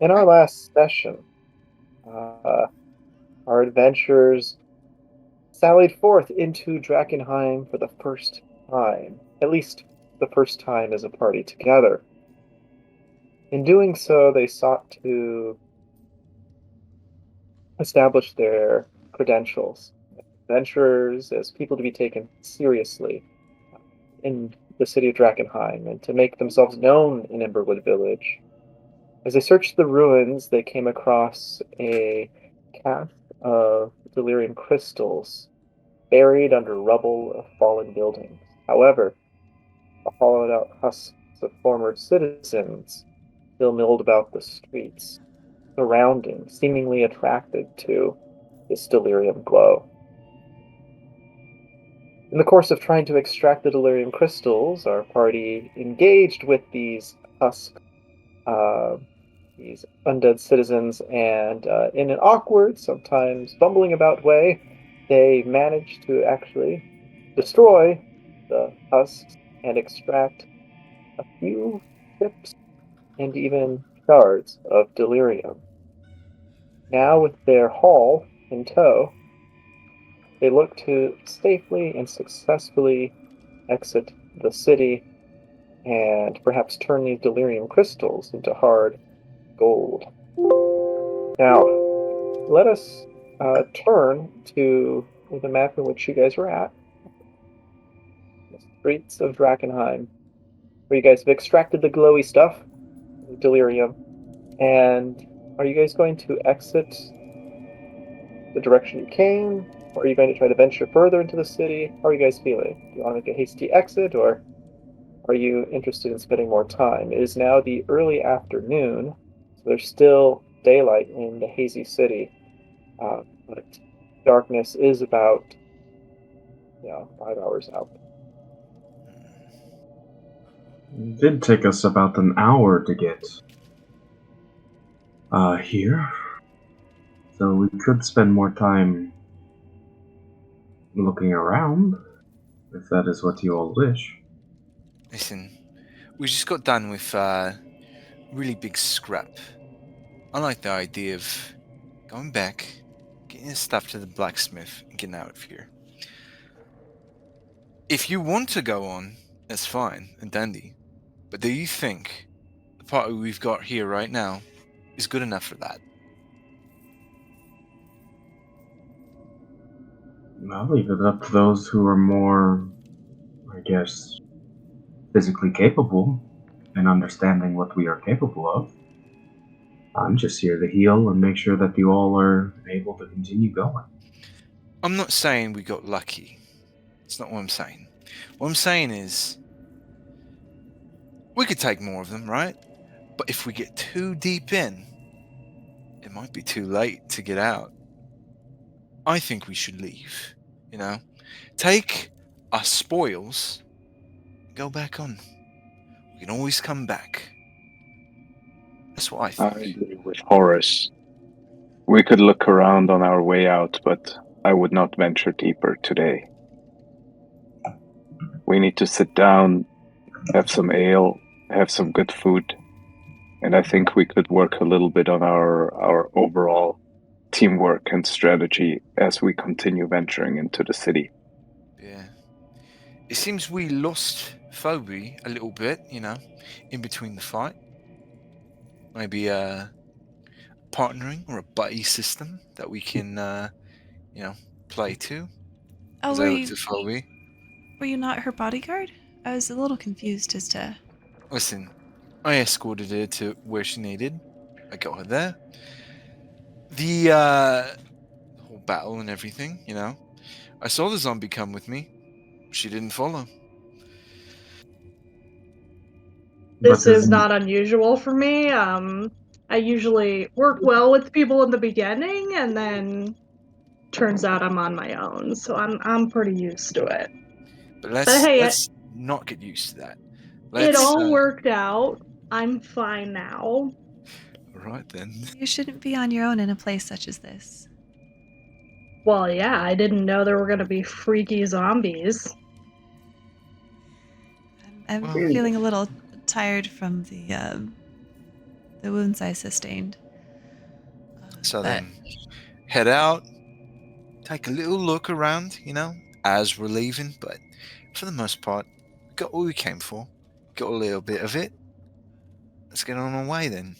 In our Right. last session, uh, our adventurers sallied forth into Drakkenheim for the first time, at least the first time as a party together. In doing so, they sought to establish their credentials, adventurers as people to be taken seriously in the city of Drakkenheim and to make themselves known in Emberwood Village. As they searched the ruins, they came across a cache of delirium crystals buried under rubble of fallen buildings. However, the hollowed out husks of former citizens still milled about the streets, surrounding, seemingly attracted to this delirium glow. In the course of trying to extract the delirium crystals, our party engaged with husk, uh, these undead citizens, and in an awkward, sometimes bumbling about way, they managed to actually destroy the husks and extract a few chips and even shards of delirium. Now, with their haul in tow, they look to safely and successfully exit the city and perhaps turn these delirium crystals into hard gold. Now, let us turn to the map in which you guys were at, the streets of Drakkenheim, where you guys have extracted the glowy stuff, the delirium, and are you guys going to exit the direction you came? Or are you going to try to venture further into the city? How are you guys feeling? Do you want to make a hasty exit, or are you interested in spending more time? It is now the early afternoon, so there's still daylight in the hazy city, but darkness is about 5 hours out. It did take us about an hour to get here, so we could spend more time looking around, if that is what you all wish. Listen, we just got done with really big scrap. I like the idea of going back, getting the stuff to the blacksmith, and getting out of here. If you want to go on, that's fine and dandy. But do you think the party we've got here right now is good enough for that? I'll leave it up to those who are more, I guess, physically capable and understanding what we are capable of. I'm just here to heal and make sure that you all are able to continue going. I'm not saying we got lucky. That's not what I'm saying. What I'm saying is we could take more of them, right? But if we get too deep in, it might be too late to get out. I think we should leave, you know? Take our spoils, go back on. We can always come back. That's what I I think. agree with Horace. We could look around on our way out, but I would not venture deeper today. We need to sit down, have some ale, have some good food, and I think we could work a little bit on our overall teamwork and strategy as we continue venturing into the city. Yeah. It seems we lost Phoebe a little bit, in between the fight. Maybe partnering or a buddy system that we can, play to. Oh, As I looked at Phoebe. were you not her bodyguard? I was a little confused as to. Listen, I escorted her to where she needed. I got her there. The whole battle and everything, I saw the zombie come with me. She didn't follow. This But is isn't not unusual for me. I usually work well with people in the beginning, and then turns out I'm on my own, so I'm pretty used to it. But But let's hey, let's not get used to that. it Let's all worked out. I'm fine now. Right then. You shouldn't be on your own in a place such as this. Well, yeah, I didn't know there were gonna be freaky zombies. I'm Well, feeling a little tired from the the wounds I sustained. So But then, head out, take a little look around, as we're leaving. But for the most part, got what we came for. Got a little bit of it. Let's get on our way then.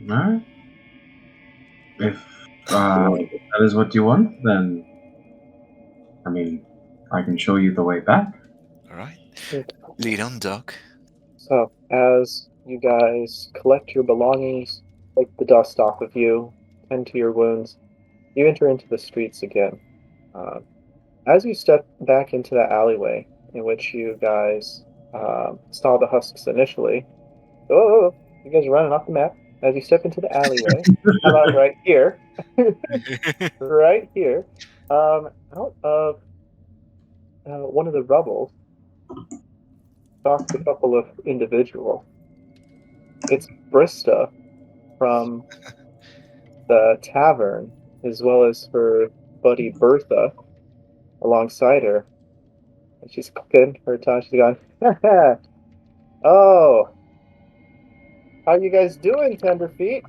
Alright. If that is what you want, then I mean, I can show you the way back. All right. Okay. Lead on, Doc. So, as you guys collect your belongings, take the dust off of you, tend to your wounds, you enter into the streets again. Uh, as you step back into the alleyway in which you guys saw the husks initially, you guys are running off the map. As you step into the alleyway, how about right here? Right here, out of one of the rubble, stalks a couple of individuals. It's Brista from the tavern, as well as her buddy Bertha alongside her. And she's cooking her tongue. She's going, oh, how you guys doing, Tenderfeet?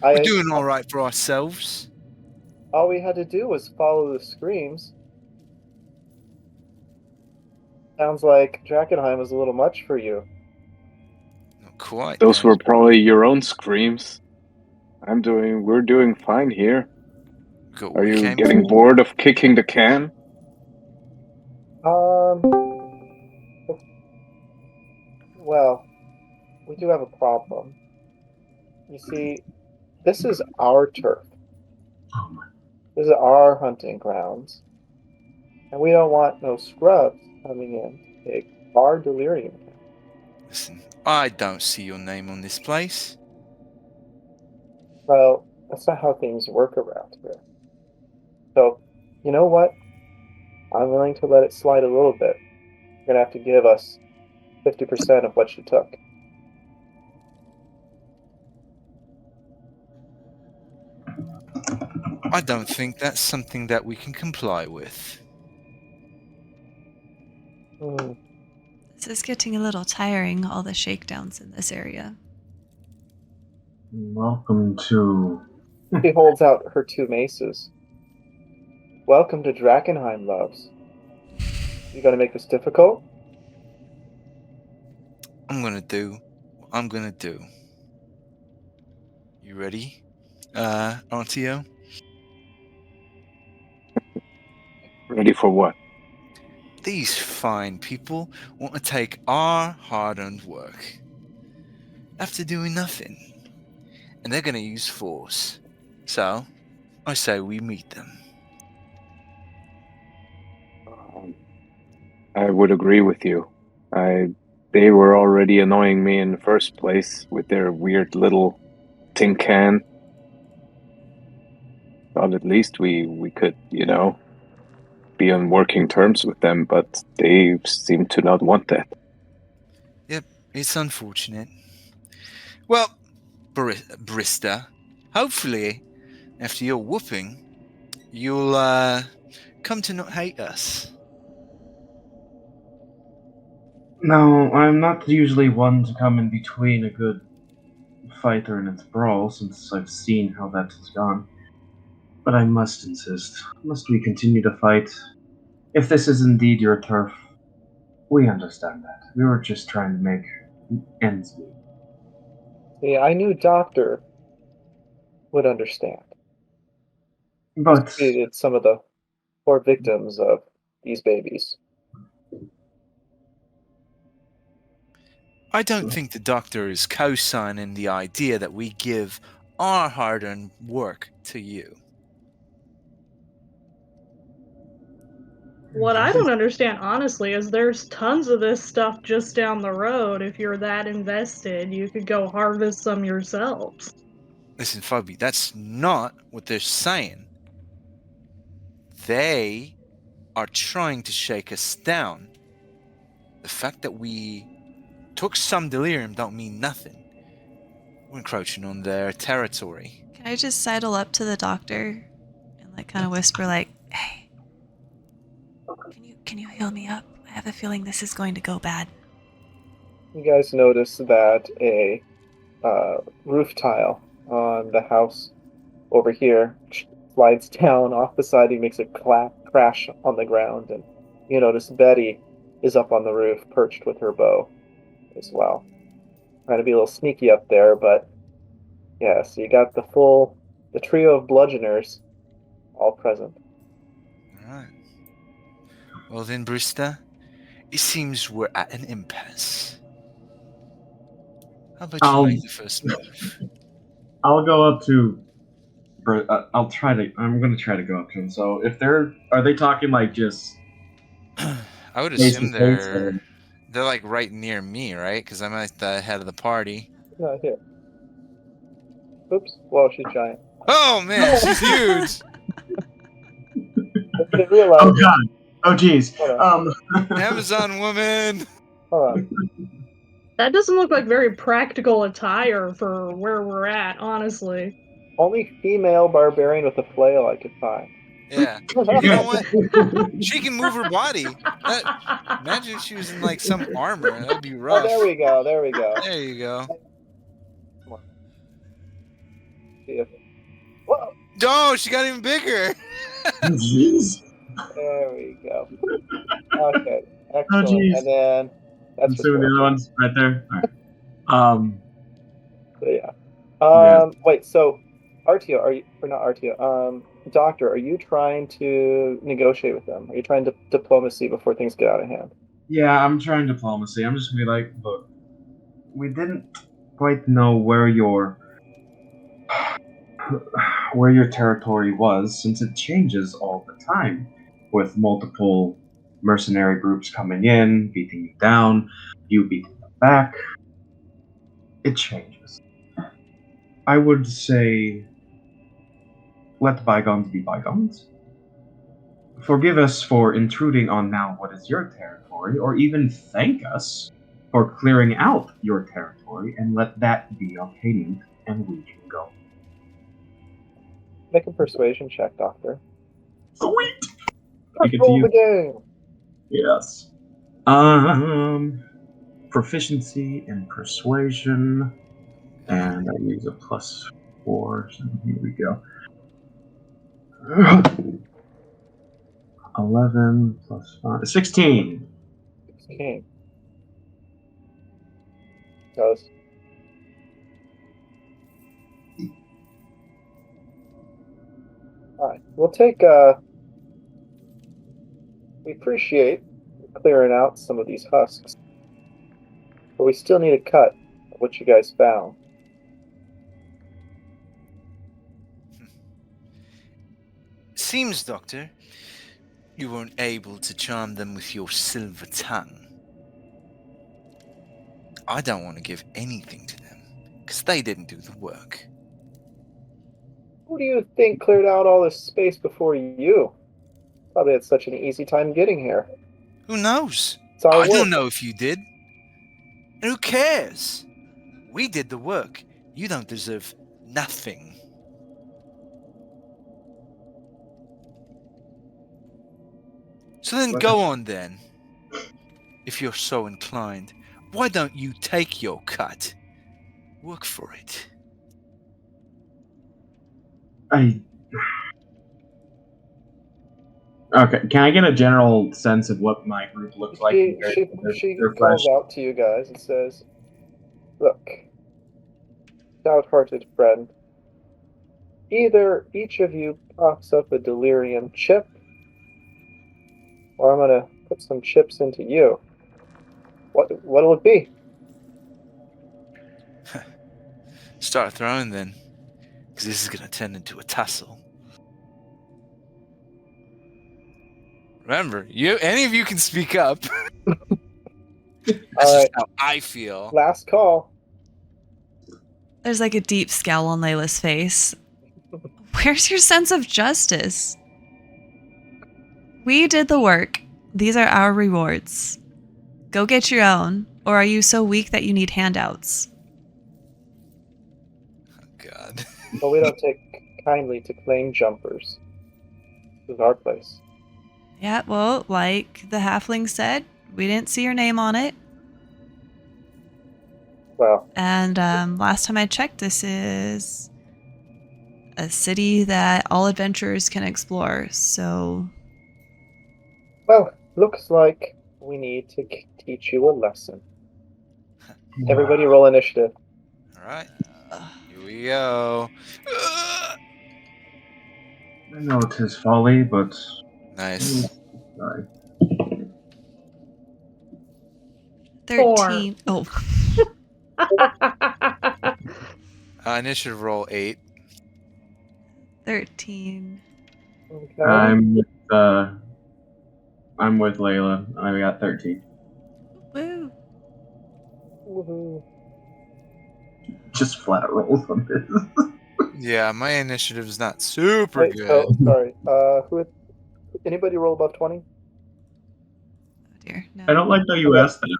We're doing all right for ourselves. All we had to do was follow the screams. Sounds like Drakkenheim was a little much for you. Not quite. Those then. were probably your own screams. We're doing fine here. Got what Are we you came getting for. bored of kicking the can? Well, we do have a problem. You see, this is our turf. Oh my. This is our hunting grounds. And we don't want no scrubs coming in to take our delirium. Listen, I don't see your name on this place. Well, that's not how things work around here. So, you know what? I'm willing to let it slide a little bit. You're gonna have to give us 50% of what you took. I don't think that's something that we can comply with. this is getting a little tiring, all the shakedowns in this area. Welcome to. She holds out her two maces. Welcome to Drakkenheim, loves. You gonna make this difficult? I'm gonna do what I'm gonna do. You ready, RTO? Ready for what? These fine people want to take our hard-earned work after doing nothing, and they're gonna use force. So, I say we meet them. I would agree with you. They were already annoying me in the first place with their weird little tin can. Thought at least we could, be on working terms with them, but they seem to not want that. Yep, it's unfortunate. Well, Brista, hopefully, after your whooping, you'll come to not hate us. No, I'm not usually one to come in between a good fighter and its brawl, since I've seen how that has gone. But I must insist. Must we continue to fight? If this is indeed your turf, we understand that. We were just trying to make ends meet. See, I knew Doctor would understand. But Treated some of the poor victims of these babies. I don't think the doctor is co-signing the idea that we give our hard-earned work to you. What I don't understand, honestly, is there's tons of this stuff just down the road. If you're that invested, you could go harvest some yourselves. Listen, Phoebe, that's not what they're saying. They are trying to shake us down. The fact that we took some delirium don't mean nothing. We're encroaching on their territory. Can I just sidle up to the doctor and kind of whisper hey, can you heal me up? I have a feeling this is going to go bad. You guys notice that a roof tile on the house over here slides down off the side. He makes a crash on the ground, and you notice Betty is up on the roof, perched with her bow as well. Trying to be a little sneaky up there, but yeah. So you got the trio of bludgeoners all present. All right. Well then, Brewster, it seems we're at an impasse. How about you I'll make the first move? I'll go up to. I'll try to. I'm gonna try to go up to him. So if are they talking like just I would face to assume face? Or... they're like right near me, right? Because I'm at the head of the party. Here. Oops. Whoa, she's giant. Oh man, she's huge. I didn't realize. Oh god. Oh jeez. Amazon woman. Hold on. That doesn't look like very practical attire for where we're at, honestly. Only female barbarian with a flail I could find. Yeah. You know what? She can move her body. Imagine if she was in like some armor. That would be rough. Oh, there we go. There we go. There you go. Come on. See if... Whoa! Oh, she got even bigger. Jeez. There we go. Okay. Oh Excellent. jeez. And then I'm that's assuming the other one's right there. All right. So, yeah. Yeah. Wait. So, RTO, are you or not RTO? Doctor, are you trying to negotiate with them? Are you trying to diplomacy before things get out of hand? Yeah, I'm trying diplomacy. I'm just gonna be like, look, we didn't quite know where your territory was, since it changes all the time, with multiple mercenary groups coming in, beating you down, you beating them back. It changes. I would say, let bygones be bygones. Forgive us for intruding on now what is your territory, or even thank us for clearing out your territory, and let that be obtained, and we can go. Make a persuasion check, Doctor. Sweet! Let's roll the game. Yes. Proficiency in persuasion, and I use a +4, so here we go. 11 plus 5, 16. 16. Goes. Alright, we'll take, we appreciate clearing out some of these husks, but we still need a cut of what you guys found. Seems, Doctor, you weren't able to charm them with your silver tongue. I don't want to give anything to them, because they didn't do the work. Who do you think cleared out all this space before you? Probably had such an easy time getting here. Who knows? It's our I work. don't know if you did. And who cares? We did the work. You don't deserve nothing. So then go on then. If you're so inclined, why don't you take your cut? Work for it. Okay, can I get a general sense of what my group looks like? She calls out to you guys and says, "Look, stout-hearted friend, either each of you pops up a delirium chip, or I'm gonna put some chips into you. What'll it be?" Start throwing then, because this is going to turn into a tussle. Remember, any of you can speak up. That's just how I feel. Last call. There's like a deep scowl on Layla's face. Where's your sense of justice? We did the work. These are our rewards. Go get your own, or are you so weak that you need handouts? Oh, God. But we don't take kindly to claim jumpers. This is our place. Yeah, well, like the halfling said, we didn't see your name on it. Well, And last time I checked, this is a city that all adventurers can explore. So looks like we need to teach you a lesson. Everybody roll initiative. All right. Here we go. I know it is folly, but Nice. sorry. 13. Oh, Initiative roll 8. 13. Okay. I'm with Layla. I got 13. Woo. Woohoo. Just flat rolls on this. Yeah, my initiative is not super Wait, good. oh, sorry. Anybody roll above 20? Oh dear. No. I don't like how you Okay. asked that.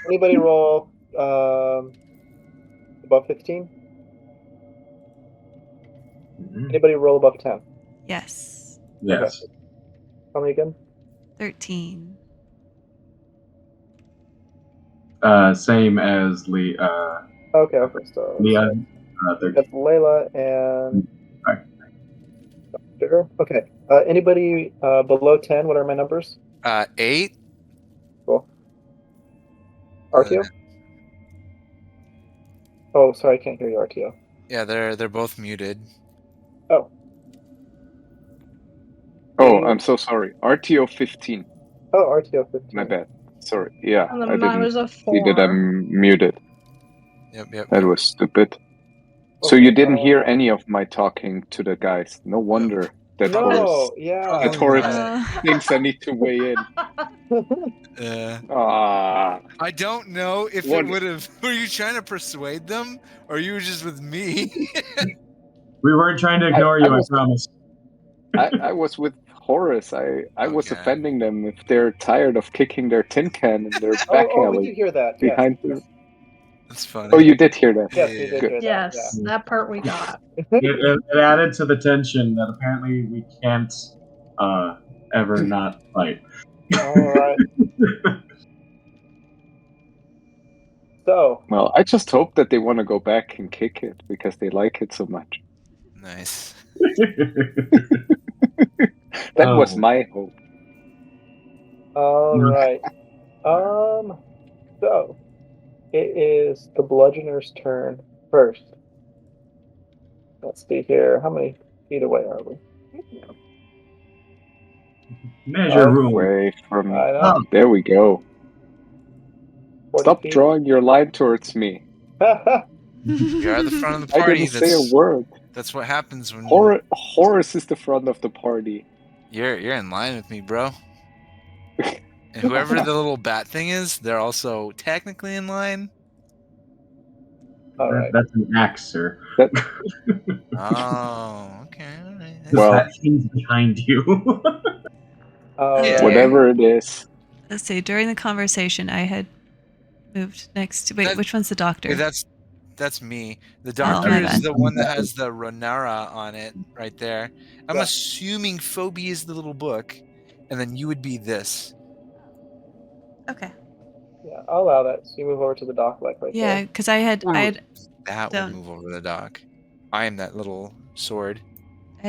Anybody roll above 15? Anybody roll above 10? Yes. Yes. Tell me again. 13. Same as Lee. Okay, so Leah. 13. that's Layla and Alright. Doctor. Okay. Anybody below 10? What are my numbers? 8. Cool. RTO? Oh, sorry, I can't hear you, RTO. Yeah, they're both muted. Oh. Oh, I'm so sorry. RTO 15. Oh, RTO 15. My bad. Sorry. Yeah, And then I mine didn't was a see that 4. I'm muted. Yep. That was stupid. So Okay, you didn't hear any of my talking to the guys. No wonder that Horace, yeah. that Horace Uh, thinks I need to weigh in. Ah, I don't know if What- it would have. Were you trying to persuade them, or you were just with me? We weren't trying to ignore you, I was- promise. I was with Horace. I was Okay. offending them if they're tired of kicking their tin can in their back Oh, we alley did hear that. behind Yes. them. That's funny. Oh, you did hear that. Yes, we did Good. hear that. Yes, that part we got. It added to the tension that apparently we can't ever not fight. All right. So, Well, I just hope that they want to go back and kick it because they like it so much. Nice. That was Oh. my hope. all right. So it is the bludgeoner's turn first. Let's see here. How many feet away are we? Measure rule. Away from me. I know. There we go. 40 Stop feet. drawing your line towards me. You're at the front of the I party. didn't say a word. That's what happens when Horace is the front of the party. you're in line with me, bro. And whoever the little bat thing is, they're also technically in line. All right. That's an axe, sir. Oh, okay. All right. Well- that thing's behind you. All Yeah. right. Whatever it is. let's see. During the conversation, I had moved next to. Wait, That- which one's the doctor? Hey, that's me. The doctor my is bad. the one that has the Ronara on it right there. I'm Yeah. assuming Phobie is the little book, and then you would be this. Okay. Yeah, I'll allow that. So you move over to the dock, like right Yeah, there. because I had That Don't- would move over the dock. I am that little sword.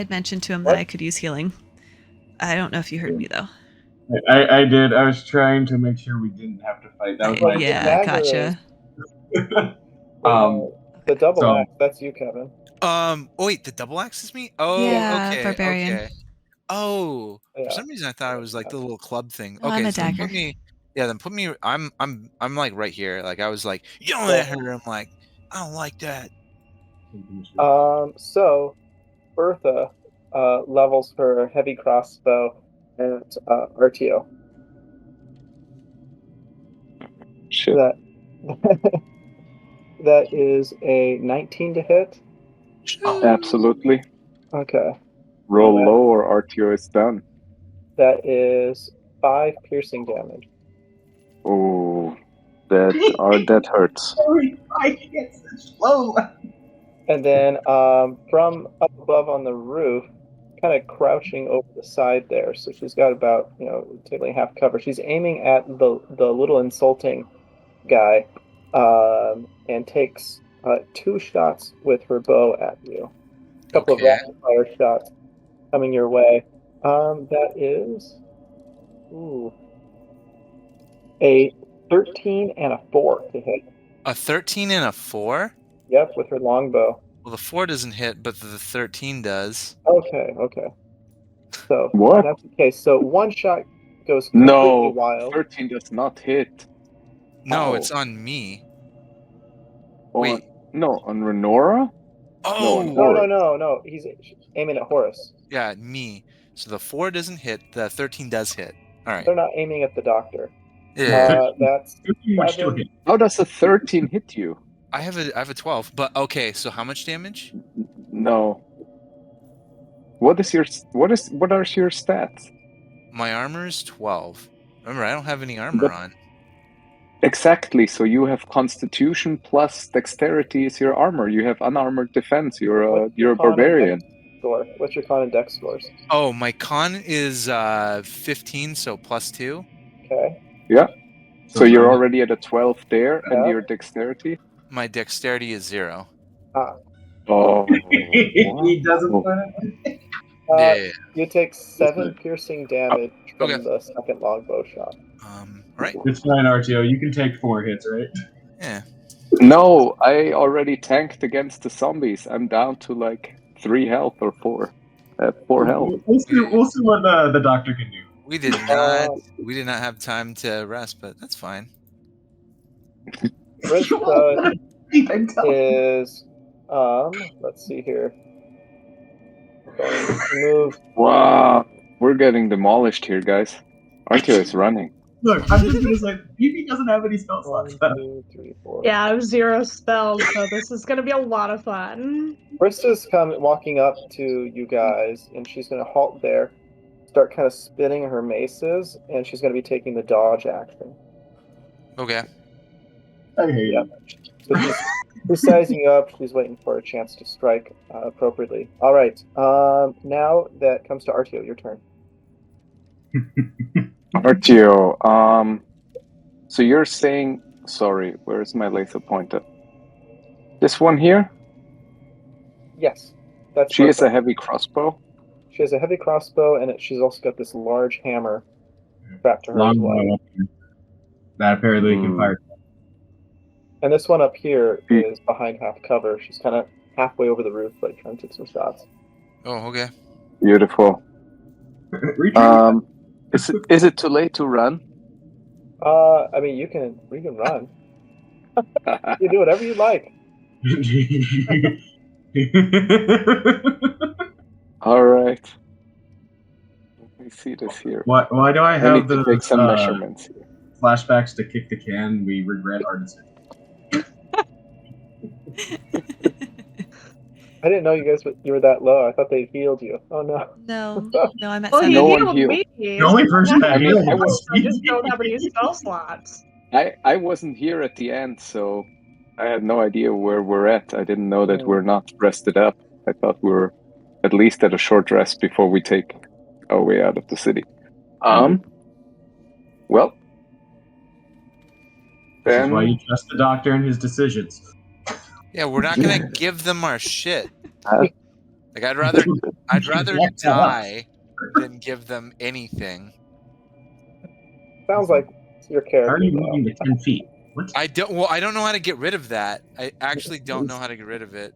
mentioned to him What? that I could use healing. I don't know if you heard me though. I did. I was trying to make sure we didn't have to fight. That was my Yeah, Dagger gotcha. The double so- axe. That's you, Kevin. Oh wait, the double axe is me? Oh, Yeah, okay. barbarian. Okay. Oh, Yeah. for some reason I thought it was like the little club thing. No, Okay, I'm a so then dagger. put me. Yeah, then put me. I'm like right here. Like I was like yelling at her. I'm like, I don't like that. So Bertha levels her heavy crossbow at RTO. Shit. That that is a 19 to hit. Absolutely. Okay. Roll Yeah. low or RTO is done. That is 5 piercing damage. Oh, that hurts. And then from up above on the roof, kind of crouching over the side there. So she's got about, taking half cover. She's aiming at the little insulting guy and takes 2 shots with her bow at you. A couple of Okay. rapid fire shots coming your way. That is a 13 and a 4 to hit. A 13 and a 4? Yep, with her longbow. Well, the 4 doesn't hit, but the 13 does. Okay. So What? that's the case. So one shot goes completely No, wild. 13 does not hit. No, Ow. it's on me. On, Wait. No, on Renora? Oh! No. He's aiming at Horus. Yeah, me. So the 4 doesn't hit, the 13 does hit. All right. They're not aiming at the doctor. Yeah. That's Too much to 7. hit. How does a 13 hit you? I have a 12, but okay, so how much damage? No. What are your stats? My armor is 12. Remember, I don't have any armor on. Exactly. So you have Constitution plus Dexterity is your armor. You have unarmored defense. You're a What's your con and barbarian. dex score? What's your con and dex scores? Oh, my con is 15, so +2. Okay. Yeah. So you're nine. already at a 12 there, and Yeah. your Dexterity. My dexterity is 0. Oh. He doesn't wow. put it. Yeah. You take 7 piercing damage from Okay. the second longbow shot. Right. It's fine, RTO. You can take 4 hits, right? Yeah. No, I already tanked against the zombies. I'm down to like 3 health or 4. 4 health. We'll see what the doctor can do. We did not have time to rest, but that's fine. Rista is let's see here. Going to move. Wow. We're getting demolished here, guys. Artio is running. Look, I'm just gonna say, BB doesn't have any spell slots. 1, 2, 3, 4. Yeah, I have 0 spells, so this is gonna be a lot of fun. Rista's walking up to you guys, and she's going to halt there, start kind of spinning her maces, and she's going to be taking the dodge action. Okay. I hate it. So she's sizing you up. She's waiting for a chance to strike appropriately. All right. Now that comes to Artio. Your turn. Artio, so you're saying, sorry, where's my laser pointer? This one here? Yes. That's She has a perfect. heavy crossbow. She has a heavy crossbow, and she's also got this large hammer strapped to her as well. Long that apparently can fire. And this one up here is behind half cover. She's kind of halfway over the roof, but trying to take some shots. Oh, okay. Beautiful. Is it too late to run? I mean, we can run. You do whatever you like. All right. Let me see this here. Why do I I have need to the take some measurements here. flashbacks to kick the can? We regret our decision. I didn't know you were that low. I thought they healed you. Oh no. No, I'm at Well, he 7. No one healed healed. me. The only person that I mean, healed I was I just don't have any spell slots. I wasn't here at the end, so I had no idea where we're at. I didn't know that we're not rested up. I thought we were at least at a short rest before we take our way out of the city. Well, This is then why you trust the doctor and his decisions. Yeah, we're not gonna give them our shit. Uh, Like I'd rather Yeah. die than give them anything. Sounds like your How character. are you though. moving to 10 feet? What? I don't know how to get rid of that. I actually don't know how to get rid of it.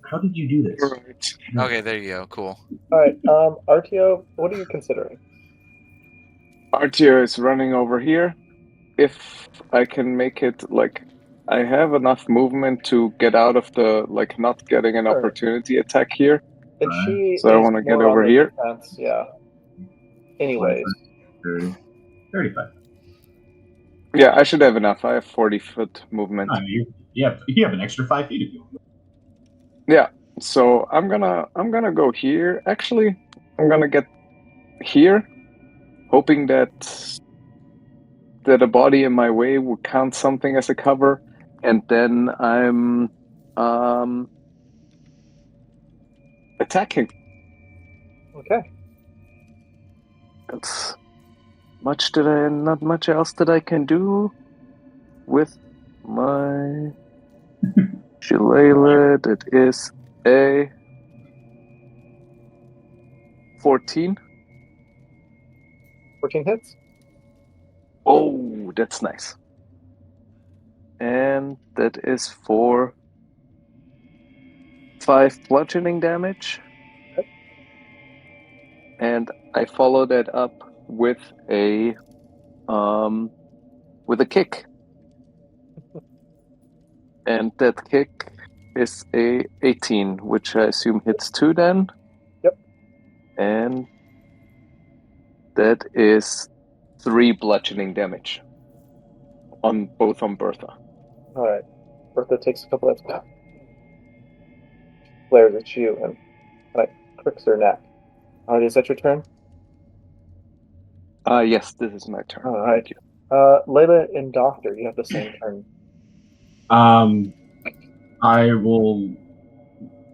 How did you do this? right. Okay, there you go. Cool. All right, Artio, what are you considering? Artio is running over here. If I can make it, like, I have enough movement to get out of the, like, not getting an Sure. opportunity attack here. And she So I is wanna get more on over the here. defense, yeah. Anyways, 30, 35. Yeah, I should have enough. I have 40-foot movement. Oh, you have an extra 5 feet if you want. Yeah, so I'm gonna go here. Actually, I'm gonna get here, hoping that a body in my way would count something as a cover, and then I'm attacking. okay. That's not much else that I can do with my shillelagh. It is a 14. 14 hits. Oh, that's nice. And that is for 5 bludgeoning damage. Okay. And I follow that up with a kick. And that kick is a 18, which I assume hits 2 then. Yep. And that is 3 bludgeoning damage on Bertha. All right. Bertha takes a couple of flares at you and kind of cricks her neck. All right, is that your turn? Yes, this is my turn. All right. Thank you. Layla and Doctor, you have the same turn. I will.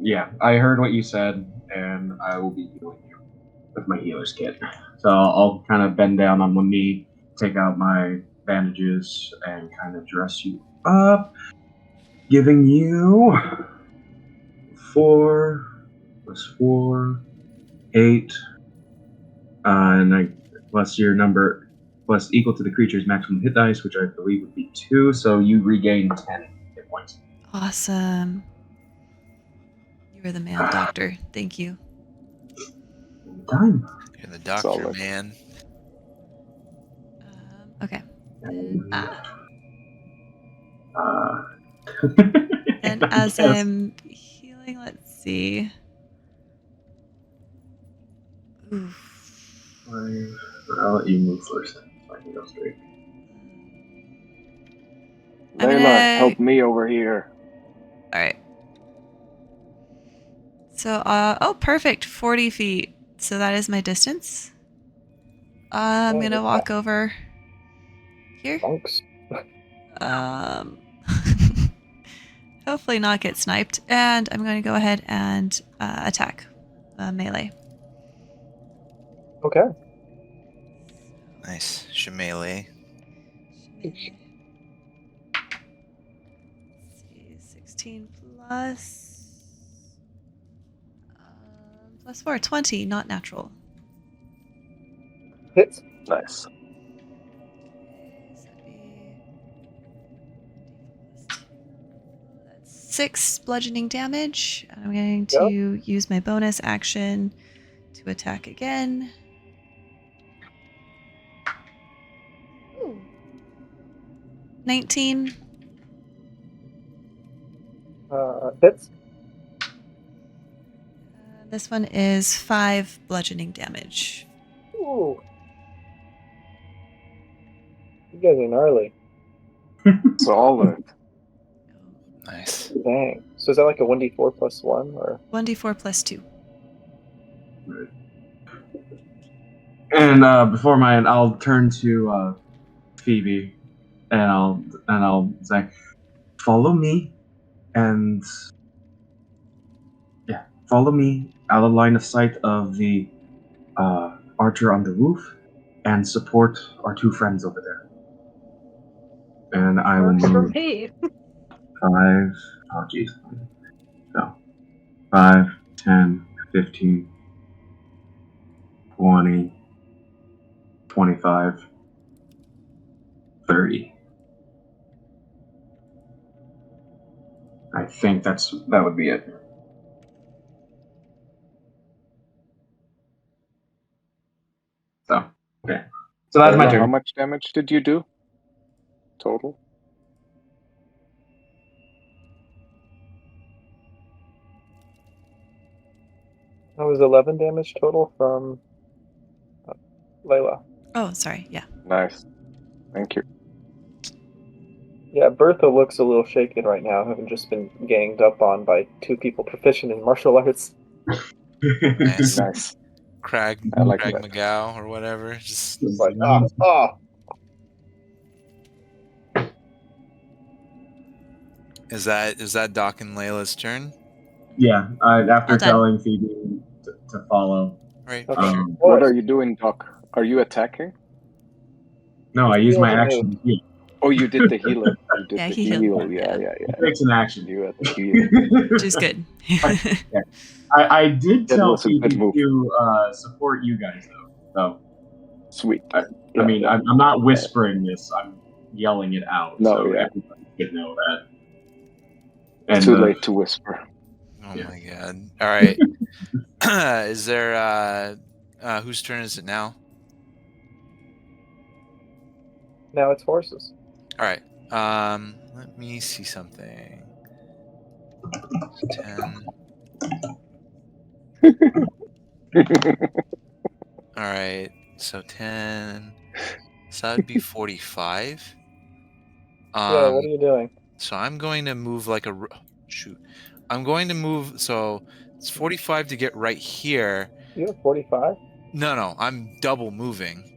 Yeah, I heard what you said, and I will be healing you with my healer's kit. So I'll kind of bend down on one knee, take out my bandages, and kind of dress you up, giving you 4 plus 4, 8, and plus your number, plus equal to the creature's maximum hit dice, which I believe would be 2. So you regain 10 hit points. Awesome. You are the man, Doctor. Thank you. Time. You're the doctor, Solid. man. Okay. And as Yes. I'm healing, let's see. Oof. I'll let you move first, so I can go straight. I'm Layla, gonna- help me over here. All right. So, perfect. 40 feet. So that is my distance. I'm gonna walk over here. Monks. Hopefully not get sniped. And I'm going to go ahead and attack melee. Okay. Nice. Shemele. Let's see, 16 plus 4, 20, not natural. Hits. Nice. So that'd be 6 bludgeoning damage. I'm going to use my bonus action to attack again. Ooh. 19. Hits. This one is 5 bludgeoning damage. Ooh. You guys are gnarly. Solid. Nice. Dang. So is that like a 1d4 plus 1 or? 1d4 plus 2. And before mine, I'll turn to Phoebe, and I'll say, "Follow me, and follow me out of line of sight of the archer on the roof, and support our 2 friends over there." And I will Works for move me. 5. Oh, jeez. So 5, 10, 15, 20, 25, 30. I think that would be it. So, okay. So that's my Layla, how turn. much damage did you do? Total? That was 11 damage total from Layla. Oh, sorry. Yeah. Nice. Thank you. Yeah, Bertha looks a little shaken right now, having just been ganged up on by 2 people proficient in martial arts. Nice. Nice. Crag I like Crag that. McGow or whatever. Just It's like, is that Doc and Layla's turn? Yeah, after Well done. telling Phoebe to follow. Right. Okay. Sure. What are you doing, Doc? Are you attacking? No, I use my Heal to action to heal. Oh, you did the healing. You did Yeah, the he healed. heal. Yeah. It takes an action. You had the heal. Which is good. I did That tell was a good Phoebe move. to support you guys, though. Sweet. So, Yeah, I mean, yeah. I'm not whispering this. I'm yelling it out, No, so yeah. everybody should know that. It's And too late to whisper. Oh Yeah. my god. All right. Is there whose turn is it now? Now it's horses. All right. Let me see something. 10. All right. So 10. So that would be 45. Yeah, what are you doing? So I'm going to move like a shoot. I'm going to move. So it's 45 to get right here. You have 45? No, I'm double moving.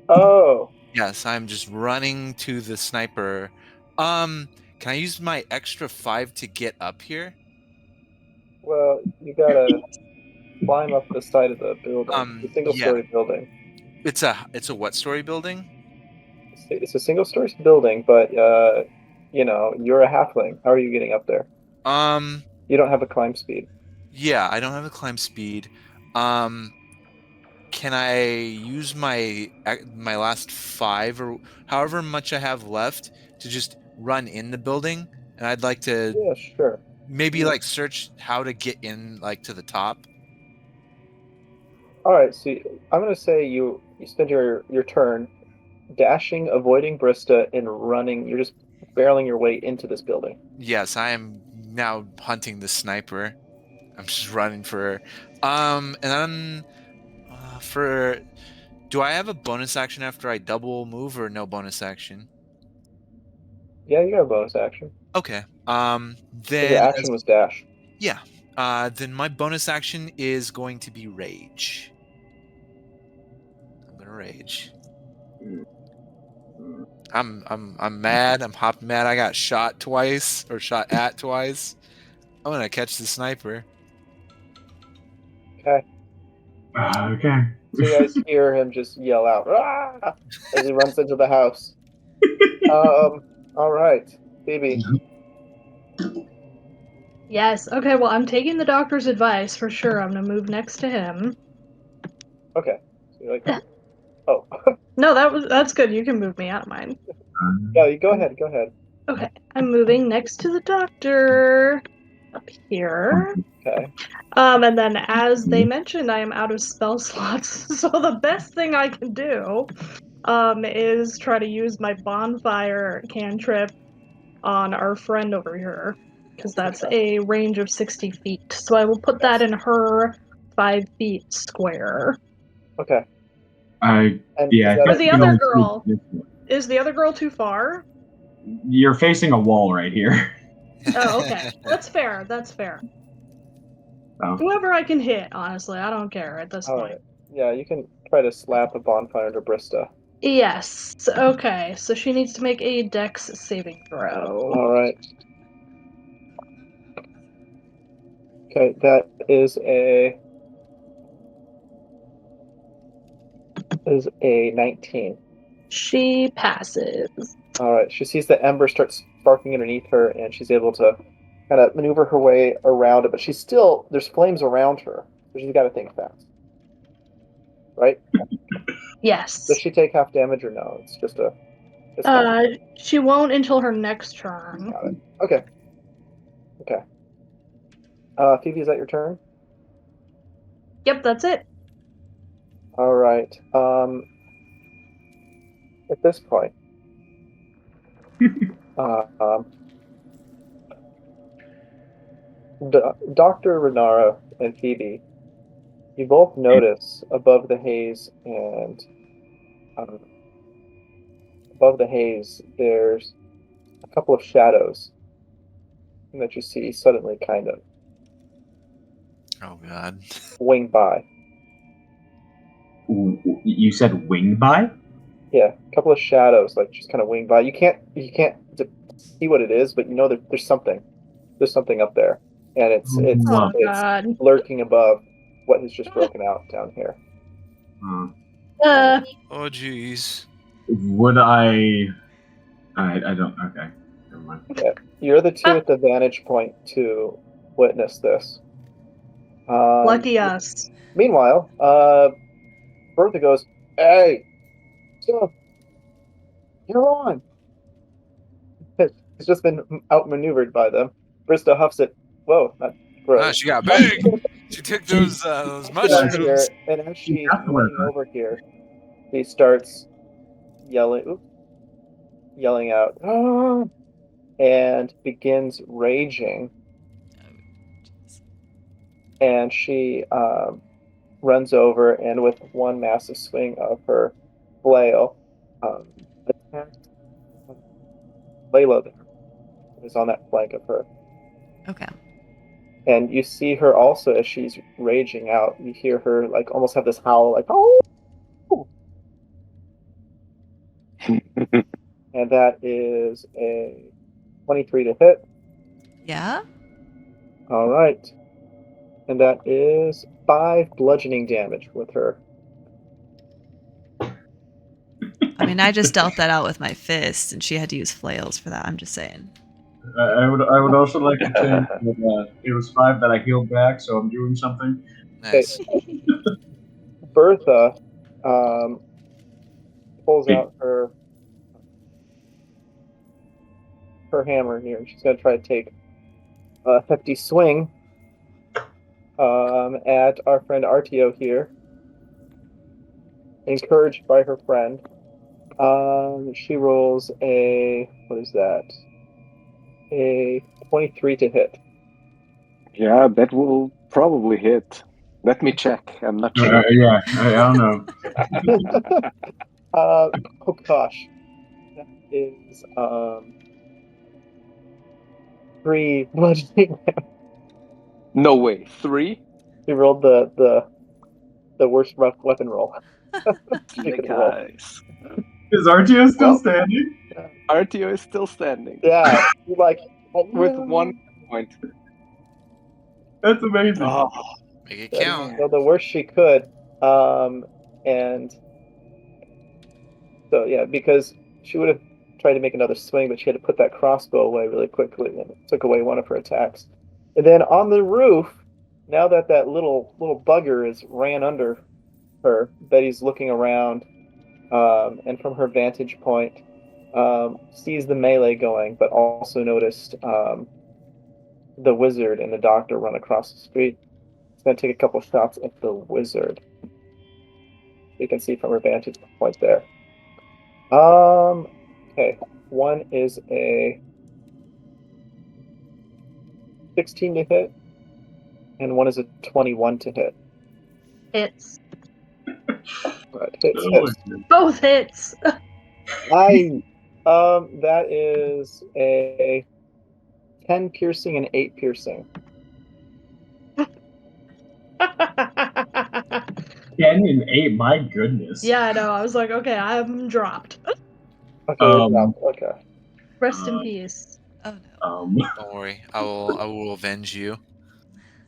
Oh, Yes, I'm just running to the sniper. Can I use my extra 5 to get up here? well, you gotta climb up the side of the building. The Yeah. single-story building. It's a what story building? It's a single-story building, but you're a halfling. How are you getting up there? You don't have a climb speed. Yeah, I don't have a climb speed. Um, can I use my last 5 or however much I have left to just run in the building? And I'd like to Yeah, sure. maybe like search how to get in like to the top. All right, so I'm gonna say you spend your turn dashing, avoiding Brista, and running. You're just barreling your way into this building. Yes, I am now hunting the sniper. I'm just running for her. And then do I have a bonus action after I double move or no bonus action? Yeah, you got a bonus action. Okay. So Then your action was dash. yeah. Then my bonus action is going to be rage. I'm gonna rage. I'm mad. I'm hop mad. I got shot twice or shot at twice. I'm gonna catch the sniper. Okay. okay. So you guys hear him just yell out "Rah!" as he runs into the house. All right, Phoebe. Yes. Okay. Well, I'm taking the doctor's advice for sure. I'm gonna move next to him. Okay. So you're like, oh, No, that's good. You can move me. I don't mind. yeah. You go ahead. Go ahead. Okay. I'm moving next to the doctor. Up here. Okay. And then as they mentioned, I am out of spell slots, so the best thing I can do, is try to use my bonfire cantrip on our friend over here, because that's a range of 60 feet. So I will put that in her 5 feet square. Okay. And is that For it? the other girl, is the other girl too far? You're facing a wall right here. Oh, okay. That's fair. That's fair. Oh. Whoever I can hit, honestly, I don't care at this All point. right. Yeah, you can try to slap a bonfire under Brista. Yes. Okay. So she needs to make a dex saving throw. All right. Okay, that is a 19. She passes. All right. She sees the ember start sparking underneath her, and she's able to kind of maneuver her way around it. But there's flames around her, so she's got to think fast. Right? Yes. Does she take half damage or no? It's just a. She won't until her next turn. Got it. Okay. Okay. Phoebe, is that your turn? Yep, that's it. All right. At this point, Dr. Renara and Phoebe, you both notice above the haze there's a couple of shadows that you see suddenly kind of Oh god. wing by. You said wing by? Yeah, a couple of shadows like just kind of wing by. You can't see what it is, but you know that there's something. There's something up there, and it's Oh, God. lurking above what has just broken out down here. Oh jeez. Would I don't. Okay. never mind. Yeah, you're the two at the vantage point to witness this. Lucky us. Meanwhile, Bertha goes, "Hey, so you're on." He's just been outmaneuvered by them. Brista huffs it. Whoa, not gross. Ah, she got big. She took those Get out mushrooms. here, and as she's Exactly. running over here, she starts yelling out, "Ah!" and begins raging. And she runs over and with one massive swing of her flail attacks Layla there, who's on that flank of her. Okay. And you see her also as she's raging out. You hear her like almost have this howl, like "oh!" And that is a 23 to hit. Yeah. All right. And that is 5 bludgeoning damage with her. I mean, I just dealt that out with my fist, and she had to use flails for that. I'm just saying. I would also like to change that it was 5 that I healed back, so I'm doing something. Nice. Bertha pulls out her hammer here. She's going to try to take a hefty swing at our friend Artio here. Encouraged by her friend. She rolls a, what is that? A 23 to hit. Yeah, that will probably hit. Let me check. I'm not sure. Yeah, I don't know. Oh gosh. That is 3 bludgeoning. No way. 3? She rolled the worst weapon roll. She could roll. Guys. Is Artio still Well- standing? Artio is still standing. Yeah, you like With 1 point. That's amazing. Oh, Make it Yeah, count. so the worst she could, and so yeah, because she would have tried to make another swing, but she had to put that crossbow away really quickly, and it took away one of her attacks. And then on the roof, now that little bugger is ran under her, Betty's looking around, and from her vantage point, sees the melee going, but also noticed the wizard and the doctor run across the street. It's going to take a couple shots at the wizard. You can see from her vantage point there. Okay. One is a 16 to hit, and one is a 21 to hit. Hits. Right, hits. Both hits. That is a 10 piercing and 8 piercing. 10 and 8, my goodness. Yeah, I know. I was like, okay, I'm dropped. Okay, okay. Rest in peace. Oh no. Don't worry. I will avenge you.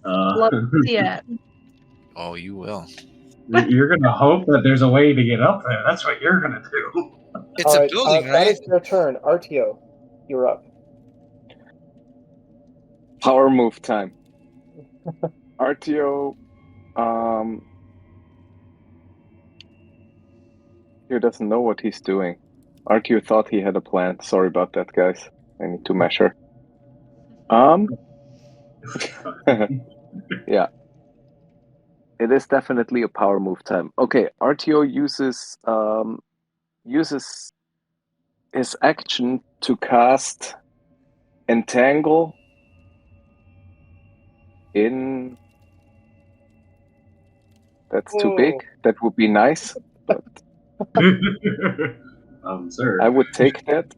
Love to see it. Oh, you will. You're gonna hope that there's a way to get up there. That's what you're gonna do. It's a building, That right? is their turn. Artio, you're up. power move time. Artio, he doesn't know what he's doing. Artio thought he had a plan. Sorry about that, guys. I need to measure. Yeah. It is definitely a power move time. Okay, Artio uses his action to cast Entangle in... That's too big. That would be nice, but Sir. I would take that.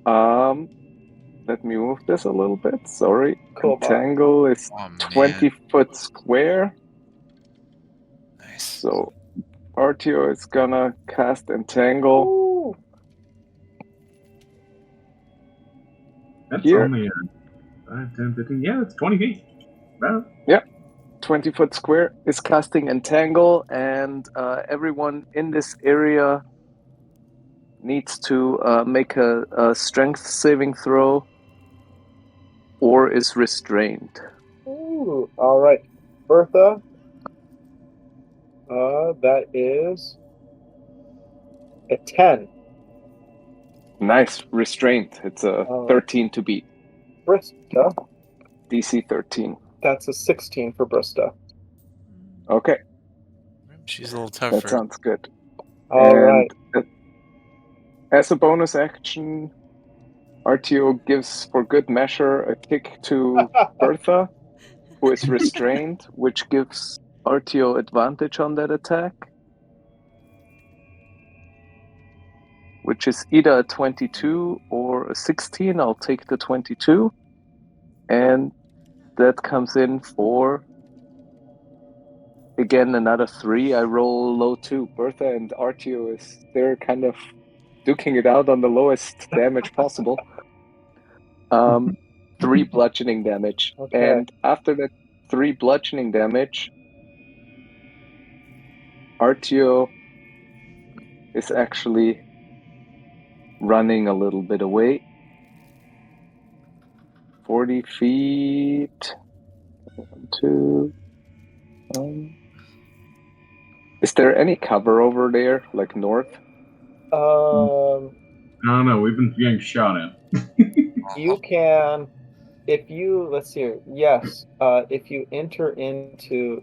Let me move this a little bit. Sorry. Cool, Bob. Entangle is Oh, man. 20 foot square. Nice. So Artio is gonna cast Entangle. Ooh. That's Here. only 5, 10, 15. Yeah, it's 20 feet. Wow. 20 foot square is casting Entangle, and everyone in this area needs to make a strength saving throw or is restrained. Ooh, all right. Bertha, that is a 10. Nice, restrained. It's a Oh. 13 to beat. Brista, DC 13. that's a 16 for Brista. Okay, She's a little that tougher. sounds good. All right. As a bonus action, RTO gives for good measure a kick to Bertha, who is restrained, which gives RTO advantage on that attack, which is either a 22 or a 16. I'll take the 22. And that comes in for, again, another 3. I roll low too. Bertha and RTO they're kind of duking it out on the lowest damage possible. 3 bludgeoning damage. Okay. And after that 3 bludgeoning damage, RTO is actually running a little bit away. 40 feet. 1, 2. Is there any cover over there, like north? I don't know. We've been getting shot at. You can, if you, let's see here. Yes, if you enter into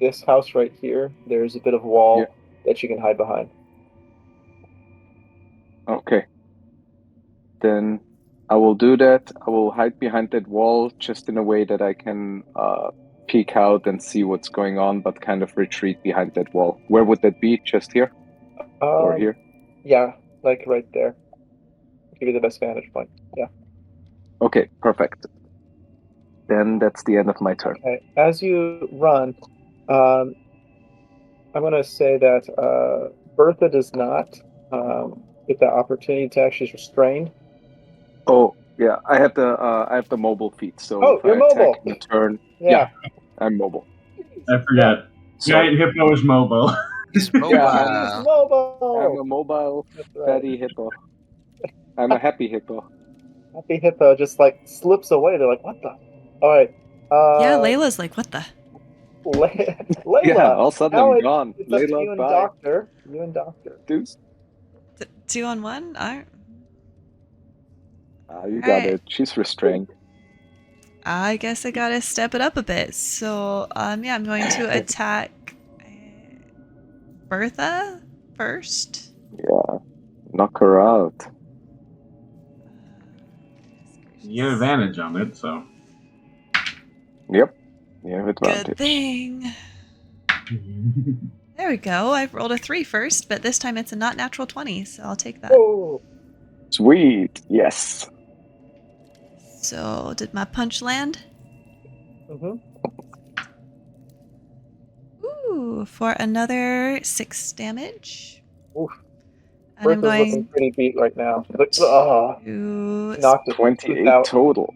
this house right here, there's a bit of wall that you can hide behind. Okay. Then I will do that. I will hide behind that wall just in a way that I can peek out and see what's going on, but kind of retreat behind that wall. Where would that be? Just here? Or here? Yeah, like right there. Give you the best vantage point. Yeah. Okay, perfect. Then that's the end of my turn. Okay. As you run, I'm going to say that Bertha does not get the opportunity to actually she's restrained. Oh, yeah. I have the mobile feat, so if you're I attack mobile. in turn, Yeah. I'm mobile. I forgot. Giant hippo is mobile. He's mobile. Yeah, He's mobile. I'm a mobile That's right. fatty hippo. I'm a happy hippo. Happy hippo just like slips away. They're like, what the? All right. Yeah, Layla's like, what the? Layla. Yeah, all of a sudden now I'm gone. It's up to Layla, you and bye. Doctor. You and Doctor. Deuce. 2 on 1? All You got it. She's restrained. I guess I gotta step it up a bit. So, I'm going to attack Bertha first. Yeah, knock her out. You get advantage on it, so. Yep, you have advantage. Good thing. There we go. I rolled a 3 first, but this time it's a not natural 20, so I'll take that. Oh. Sweet, yes. So, did my punch land? Mm-hmm. Ooh, for another 6 damage. Oof. And Bertha's I'm going looking pretty beat right now. Look, to... knocked it 28 out. total.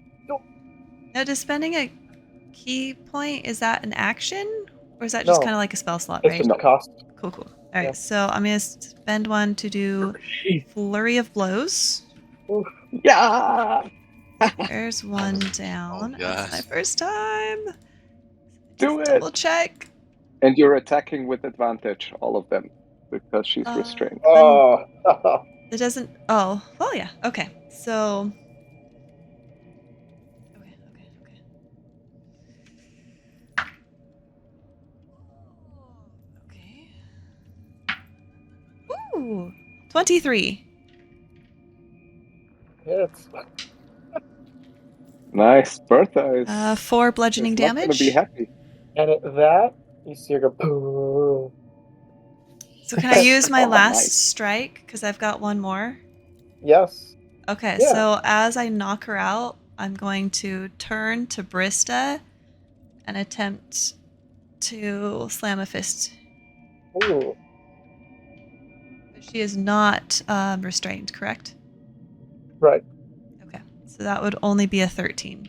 Now, does spending a key point, is that an action? Or is that just No. kind of like a spell slot, It's right? just a cost. Cool. All right, Yeah. so I'm going to spend 1 to do Flurry of Blows. Oof. Yeah! There's 1 down. Oh, That's my gosh. first time. Do Just it! double check. And you're attacking with advantage, all of them, because she's restrained. Oh. It doesn't... Oh, well, yeah. Okay, so... Okay. Ooh, 23. Yes. Nice. Bertha is 4 bludgeoning is not gonna damage. be happy. And at that, you see her go boom. So can I use my Oh, last nice. strike? Because I've got 1 more. Yes. Okay, Yeah. so as I knock her out, I'm going to turn to Brista and attempt to slam a fist. Ooh. She is not restrained, correct? Right. Okay, so that would only be a 13.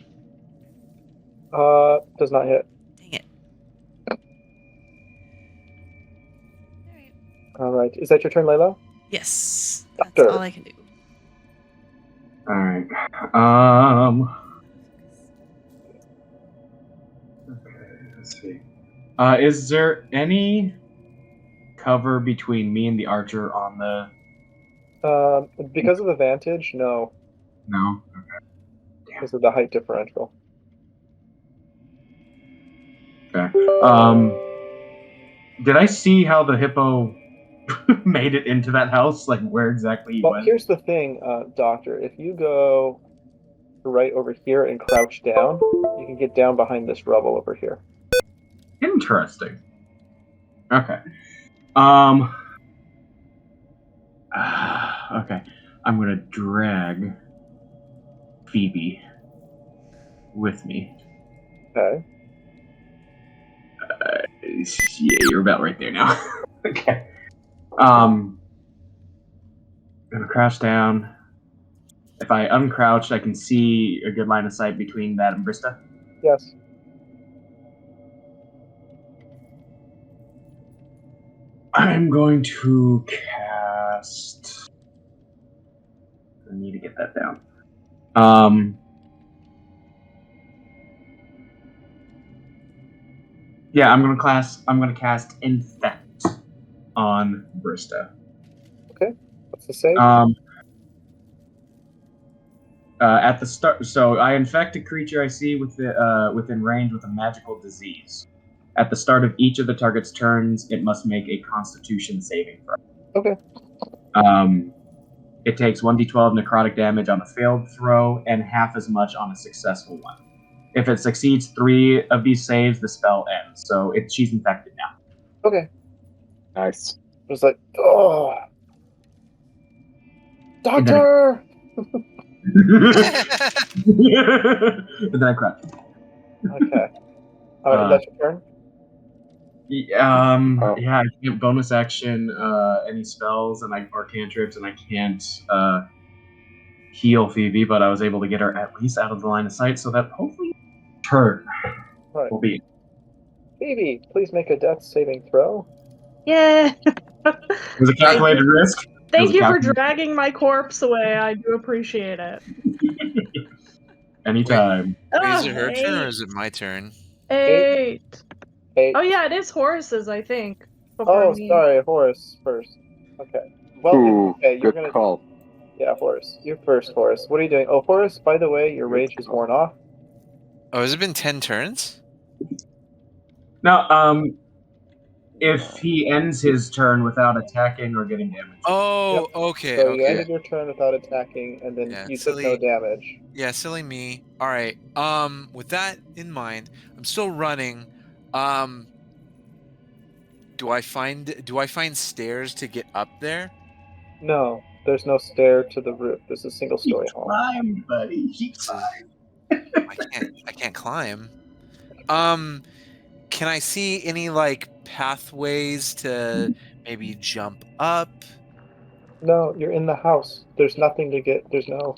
Does not hit. Dang it. All right. Is that your turn, Layla? Yes. That's Doctor. all I can do. All right. Okay, let's see. Is there any cover between me and the archer on the? Because of the vantage, no, No. because of the height differential. Okay. Did I see how the hippo made it into that house? Like where exactly he Well, went? here's the thing, Doctor. If you go right over here and crouch down, you can get down behind this rubble over here. Interesting. Okay. Okay. I'm gonna drag Phoebe with me. Okay. Yeah, you're about right there now. Okay. I'm gonna crouch down. If I uncrouch, I can see a good line of sight between that and Brista. Yes. I'm going to cast. I need to get that down. Yeah, I'm gonna cast Infect on Brista. Okay. What's the save? At the start, so I infect a creature I see within range with a magical disease. At the start of each of the target's turns, it must make a Constitution saving throw. Okay. It takes 1d12 necrotic damage on a failed throw and half as much on a successful one. If it succeeds 3 of these saves, the spell ends. So she's infected now. Okay. Nice. It was like, oh, Doctor. And then I cry. Okay. All right, that's your turn. Yeah, I can't bonus action any spells or cantrips, and I can't heal Phoebe, but I was able to get her at least out of the line of sight, so that hopefully turn Right. will be. Phoebe, please make a death saving throw. Yeah. It was a calculated risk. Thank you for dragging my corpse away. I do appreciate it. Anytime. Wait, is it her turn or 8. is it my turn? 8. 8. Oh yeah, it is Horace's, I think. before Oh, me. sorry, Horace first. Okay. Well, Ooh, okay, you're good gonna. call. Yeah, Horace. You first, Horace. What are you doing? Oh, Horace, by the way, your rage is worn off. Oh, has it been 10 turns? Now, if he ends his turn without attacking or getting damage. Oh, okay, So you okay. ended your turn without attacking, and then Yeah, you took no silly. damage. Yeah, silly me. All right. With that in mind, I'm still running. Do I find stairs to get up there? No, there's no stair to the roof. There's a single-story home. Climb, buddy. He I can't climb. Can I see any like pathways to maybe jump up? No, you're in the house. There's nothing to get. There's no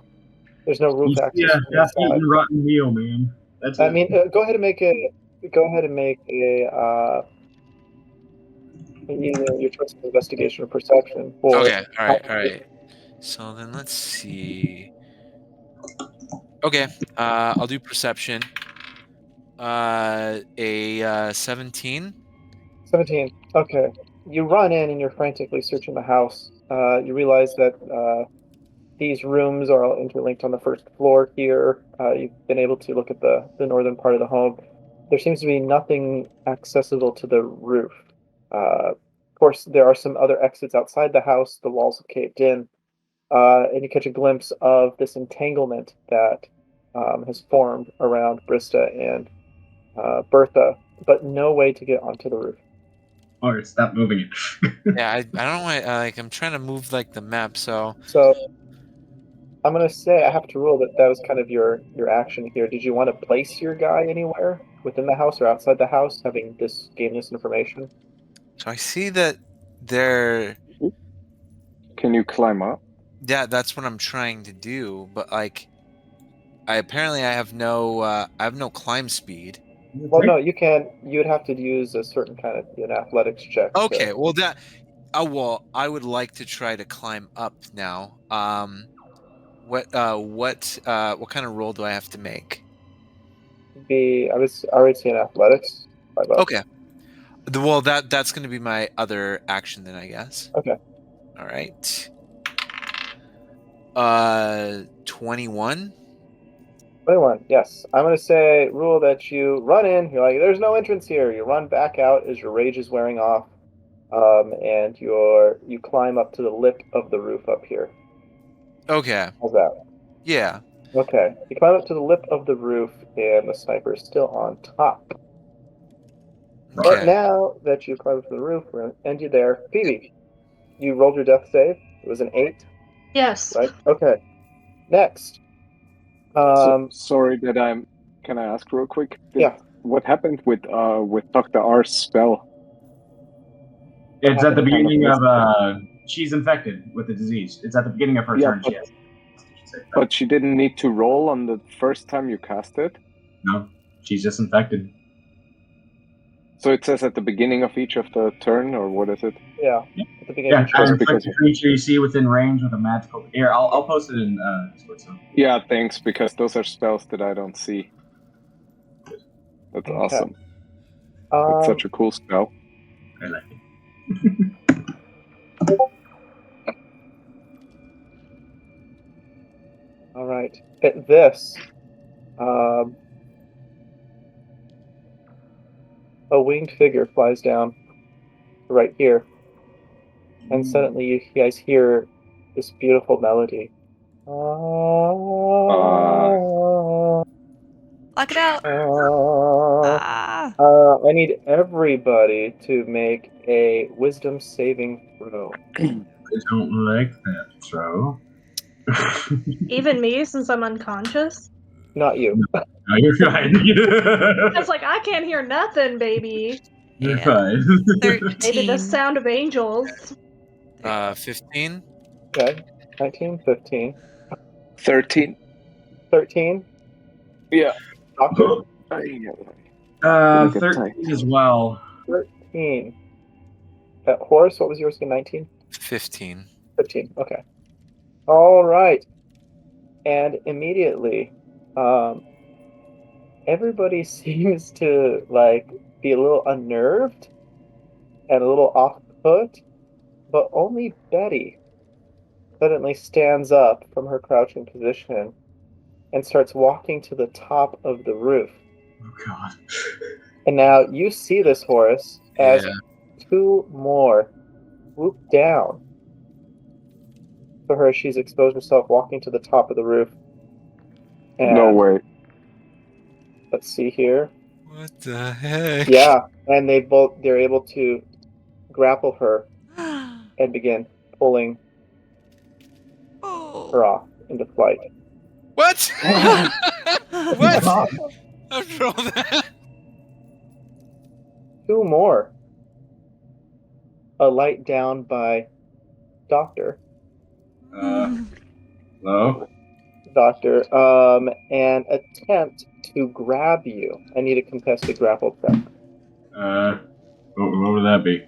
roof access from just inside. eating rotten meal, man. That's I it. mean, go ahead and make a. Go ahead and make a. Either your choice of investigation or perception for. Okay, all right. So then let's see. Okay, I'll do perception. A 17. 17. Okay. You run in and you're frantically searching the house. You realize that these rooms are all interlinked on the first floor here. You've been able to look at the northern part of the home. There seems to be nothing accessible to the roof. Of course, there are some other exits outside the house. The walls have caved in. And you catch a glimpse of this entanglement that has formed around Brista and Bertha, but no way to get onto the roof. Or stop moving it. Yeah, I don't know why. I'm trying to move like the map. So I'm gonna say I have to rule that was kind of your action here. Did you want to place your guy anywhere within the house or outside the house, having gained this information? I see that there. Can you climb up? Yeah, that's what I'm trying to do. But like, I have no climb speed. Well, no, you can. You'd have to use a certain kind of athletics check. Okay, well Oh well, I would like to try to climb up now. What kind of roll do I have to make? I was already saying athletics. 5 up. Okay. Well, that's going to be my other action then, I guess. Okay. All right. 21. 21. Yes. I'm going to say rule that you run in. You're like, there's no entrance here. You run back out as your rage is wearing off. And you climb up to the lip of the roof up here. Okay. How's that? Yeah. Okay. You climb up to the lip of the roof, and the sniper is still on top. But Okay. now that you climb up to the roof, we're going to end you there. Phoebe, you rolled your death save. It was an 8, Yes. right? Okay. Next. Sorry that I'm. Can I ask real quick? Yeah. What happened with Dr. R's spell? It's at the Kind of beginning missed of she's infected with the disease. It's at the beginning of her Yeah, turn. but- She has. But she didn't need to roll on the first time you cast it. No, she's just infected. So it says at the beginning of each of the turn, or what is it? Yeah. At the beginning Yeah, of your and turn. because infect a creature you see within range with a magical. Here, I'll post it in Discord. So. Yeah, thanks, because those are spells that I don't see. That's Okay. awesome. It's such a cool spell. I like it. All right. At this, a winged figure flies down right here, and suddenly you guys hear this beautiful melody. Lock it out. Ah. I need everybody to make a wisdom saving throw. I don't like that throw. Even me, since I'm unconscious. Not you. No, you're fine. It's like I can't hear nothing, baby. You're Yeah. fine. 13. Maybe the sound of angels. 15. Okay. 19, 15, 13. 13. Yeah. Doctor? 13 as well. 13. Horace, what was yours again? 19? 15. 15. Okay. All right. And immediately, everybody seems to be a little unnerved and a little off put, but only Betty suddenly stands up from her crouching position and starts walking to the top of the roof. Oh God. And now you see this, Horace, as Yeah. 2 more swoop down to her. She's exposed herself walking to the top of the roof. And No way. let's see here. What the heck? Yeah, and they're able to grapple her and begin pulling Oh. her off into flight. What? What? After all that? 2 more. A light down by Doctor. Hello? Doctor, and attempt to grab you. I need a contested grapple check. What would that be?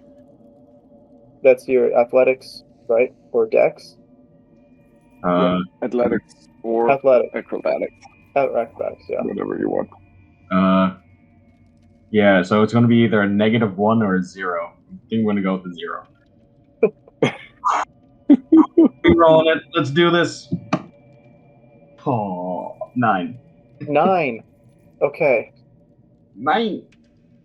That's your athletics, right? Or dex? Athletics or Athletics. acrobatics, Acrobatics, yeah. whatever you want. Yeah, so it's going to be either a -1 or a 0. I think we're going to go with the 0. Keep rolling it. Let's do this. Oh, 9. 9. Okay. 9.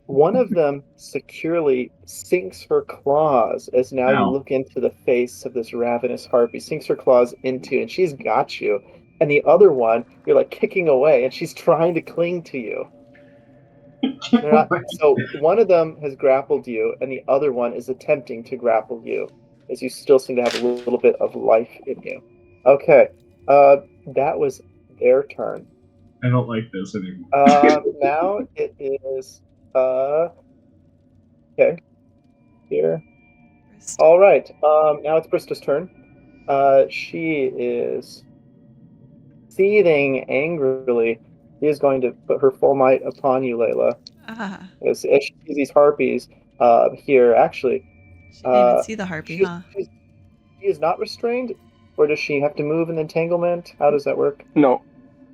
One of them securely sinks her claws as now you Ow. look into the face of this ravenous harpy, sinks her claws into, and she's got you. And the other one, you're like kicking away, and she's trying to cling to you. So one of them has grappled you, and the other one is attempting to grapple you, as you still seem to have a little bit of life in you. Okay, that was their turn. I don't like this anymore. Now it is okay. Here. All right. Now it's Brista's turn. She is seething angrily. She is going to put her full might upon you, Layla. Ah. As she sees these harpies here, actually, She didn't even see the harpy, huh? She is not restrained, or does she have to move in the entanglement? How does that work? No,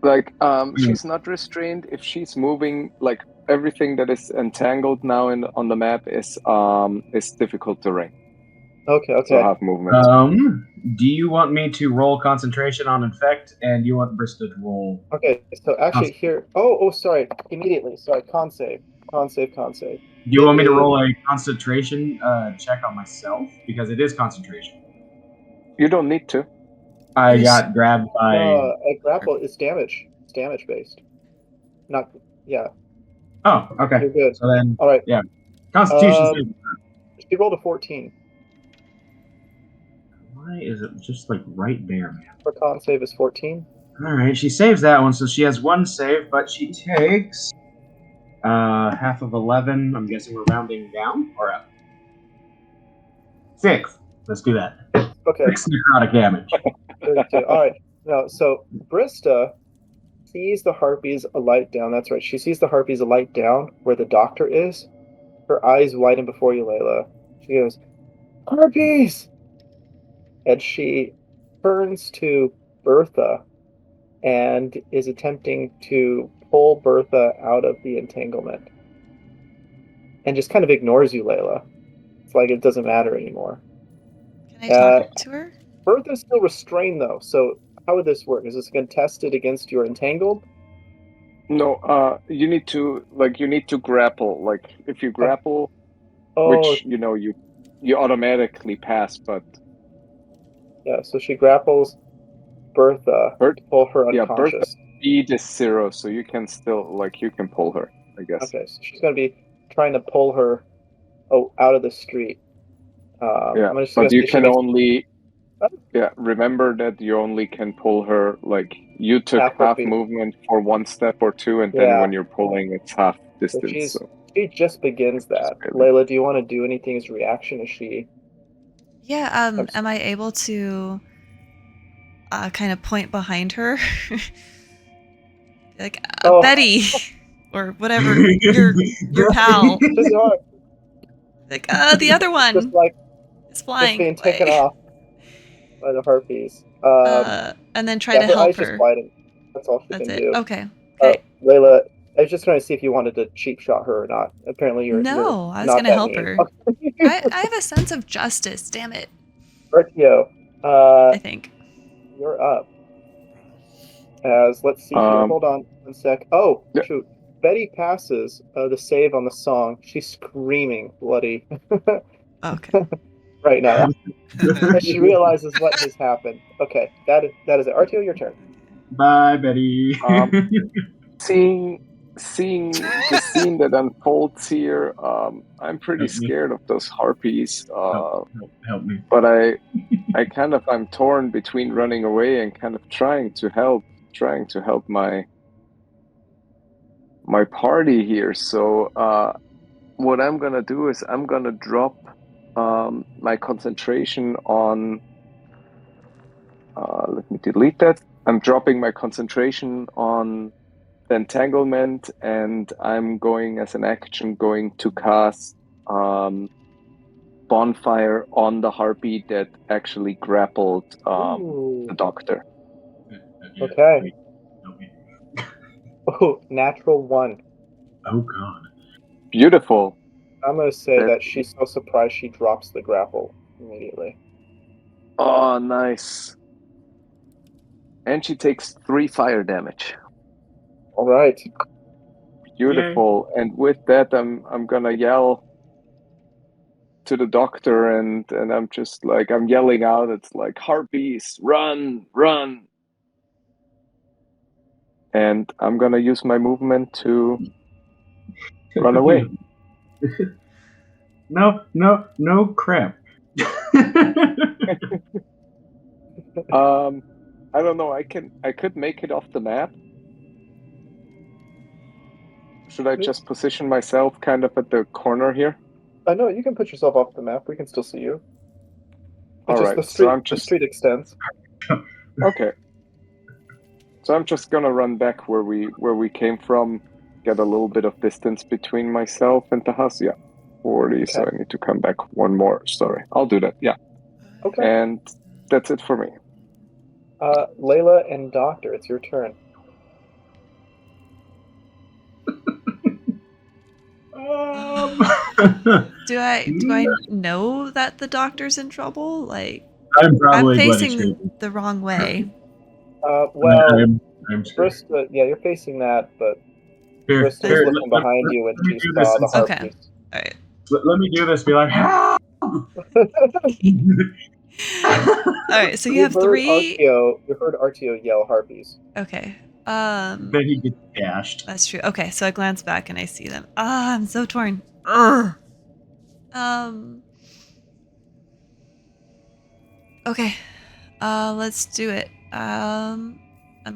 like she's not restrained. If she's moving, like everything that is entangled now on the map is difficult terrain. Okay. So half movement. Do you want me to roll concentration on infect, and you want Brista to roll? Okay, so actually here. Oh, sorry. Immediately. Sorry. Con save. Do you want me to roll a concentration check on myself? Because it is concentration. You don't need to. I got grabbed by. A grapple is damage. It's damage based. Not. Yeah. Oh, okay. You're good. So then, All right. yeah. Constitution save. She rolled a 14. Why is it just like right there, man? Her con save is 14. All right, she saves that one, so she has one save, but she takes half of 11. I'm guessing we're rounding down or up. 6. Let's do that. Okay. 6 necrotic damage. 32. All right. No, so Brista sees the harpies alight down. That's right. She sees the harpies alight down where the doctor is. Her eyes widen before you, Layla. She goes, "Harpies!" And she turns to Bertha and is attempting to pull Bertha out of the entanglement. And just kind of ignores you, Layla. It's like it doesn't matter anymore. Can I talk to her? Bertha's still restrained, though. So how would this work? Is this contested against your entangled? No, you need to grapple. Like if you grapple, which you automatically pass, but yeah. So she grapples Bertha to pull her unconscious. Bertha's speed is 0, so you can still you can pull her, I guess. Okay, so she's gonna be trying to pull her out of the street. But you can only. Yeah, remember that you only can pull her, you took half movement for 1 step or 2, and then when you're pulling, it's half distance. So she just begins that. Layla, do you want to do anything as reaction? Is she... Yeah, am I able to kind of point behind her? Betty! Or whatever, your pal. The other one just is flying. Just being taken off by the harpies. And then try to help her. Just widen. That's all she can do. Okay. Layla, I was just trying to see if you wanted to cheap shot her or not. Apparently you're I was going to help her. I have a sense of justice, damn it. Bertio, I think. You're up. Let's see here. Hold on 1 sec. Oh, shoot. Betty passes the save on the song. She's screaming bloody. Okay. Right now. As she realizes what has happened. Okay, that is it. Artio, your turn. Bye, Betty. Seeing the scene that unfolds here, I'm pretty scared of those harpies. Help me. But I'm torn between running away and kind of trying to help my party here. So what I'm gonna do is I'm gonna drop my concentration on. Let me delete that. I'm dropping my concentration on the entanglement, and I'm going as an action to cast bonfire on the harpy that actually grappled the doctor. Okay. Oh, natural 1. Oh god. Beautiful. I'm gonna say that she's so surprised she drops the grapple immediately. Oh, nice. And she takes 3 fire damage. All right. Beautiful. Yay. And with that, I'm gonna yell to the doctor, and I'm just I'm yelling out. It's like, harpies, run, run. And I'm gonna use my movement to run away. No crap. I don't know. I could make it off the map. Should I just position myself kind of at the corner here? I know you can put yourself off the map. We can still see you. All right. The street extends. Okay. So I'm just gonna run back where we came from, get a little bit of distance between myself and the house. Yeah. 40, so I need to come back one more. Sorry, I'll do that. Yeah. Okay. And that's it for me. Layla and Doctor, it's your turn. Do I know that the doctor's in trouble? Like, I'm probably I'm going facing to the wrong way. Well, I'm scared. first, yeah, you're facing that, but Here, Bristol's here, looking behind you when let me she do saw this. the Okay. harpies. All right. Let me do this. Be like, help! All right. So you have heard 3. RTO, you heard RTO yell harpies. Okay. Then he gets gashed. That's true. Okay, so I glance back and I see them. Ah, I'm so torn. Ugh. Okay. Let's do it. I'm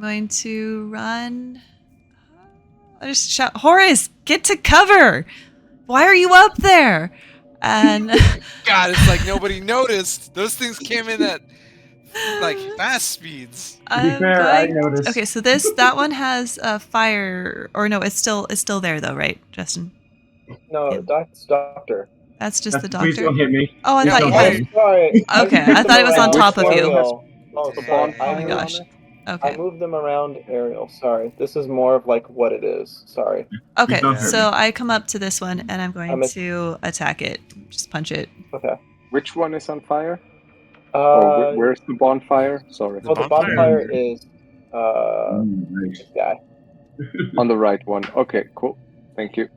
going to run. I just shout, Horace, get to cover! Why are you up there? And God, it's like nobody noticed. Those things came in at like fast speeds. To be fair, I going. noticed. Okay, so that one has a fire, or no, it's still there though, right, Justin? No, Yeah. that's Doctor. That's just the Please doctor. don't hit me. Oh, I Please thought don't you hit had. me. Sorry. Okay, moved I thought it was them on around top of you. Ariel. Oh, The sorry. Oh my bonfire gosh. on it? I Okay. moved them around Ariel. Sorry. This is more of like what it is. Sorry. Okay, don't hurt so I come up to this one and I'm going I'm a- to attack it. Just punch it. Okay. Which one is on fire? Or where's the bonfire? Sorry. The Well, the bonfire. bonfire is Nice. this guy. On the right one. Okay, cool. Thank you.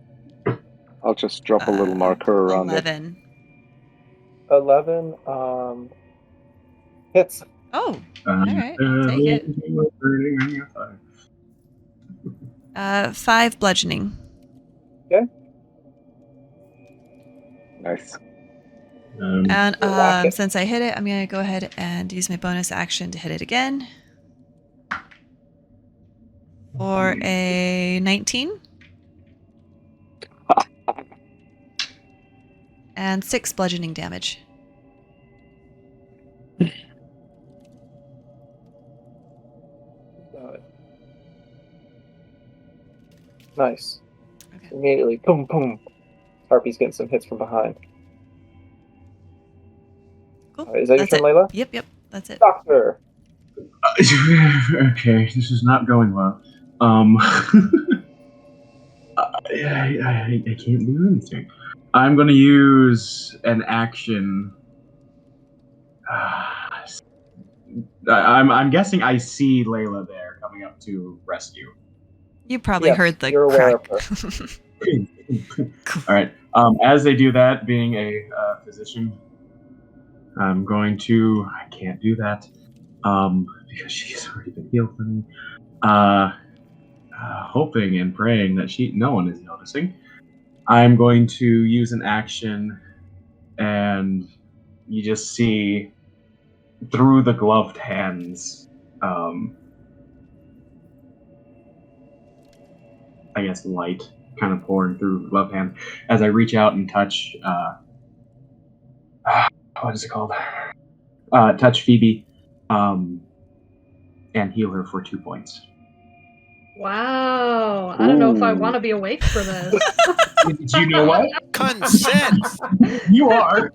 I'll just drop a little marker around it. 11. 11 hits. Oh, all right. I'll take it. 5 bludgeoning. Nice. And Whack it. since I hit it, I'm going to go ahead and use my bonus action to hit it again. For a 19. And 6 bludgeoning damage. Nice. Okay. Immediately, boom, boom. Harpy's getting some hits from behind. Cool. All right, is that That's your turn, it. Layla? Yep. That's it. Doctor. Okay, this is not going well. I can't do anything. I'm going to use an action. I'm guessing I see Layla there coming up to rescue. You probably Yes, heard the you're aware of crack. All right. As they do that, being a physician, I'm going to. I can't do that because she's already been healed for me. Hoping and praying that no one is noticing. I'm going to use an action, and you just see through the gloved hands. I guess light kind of pouring through the gloved hand as I reach out and touch. What is it called? Touch Phoebe, and heal her for 2 points. Wow. I don't know if I Ooh. want to be awake for this. You know what? Consent. You are.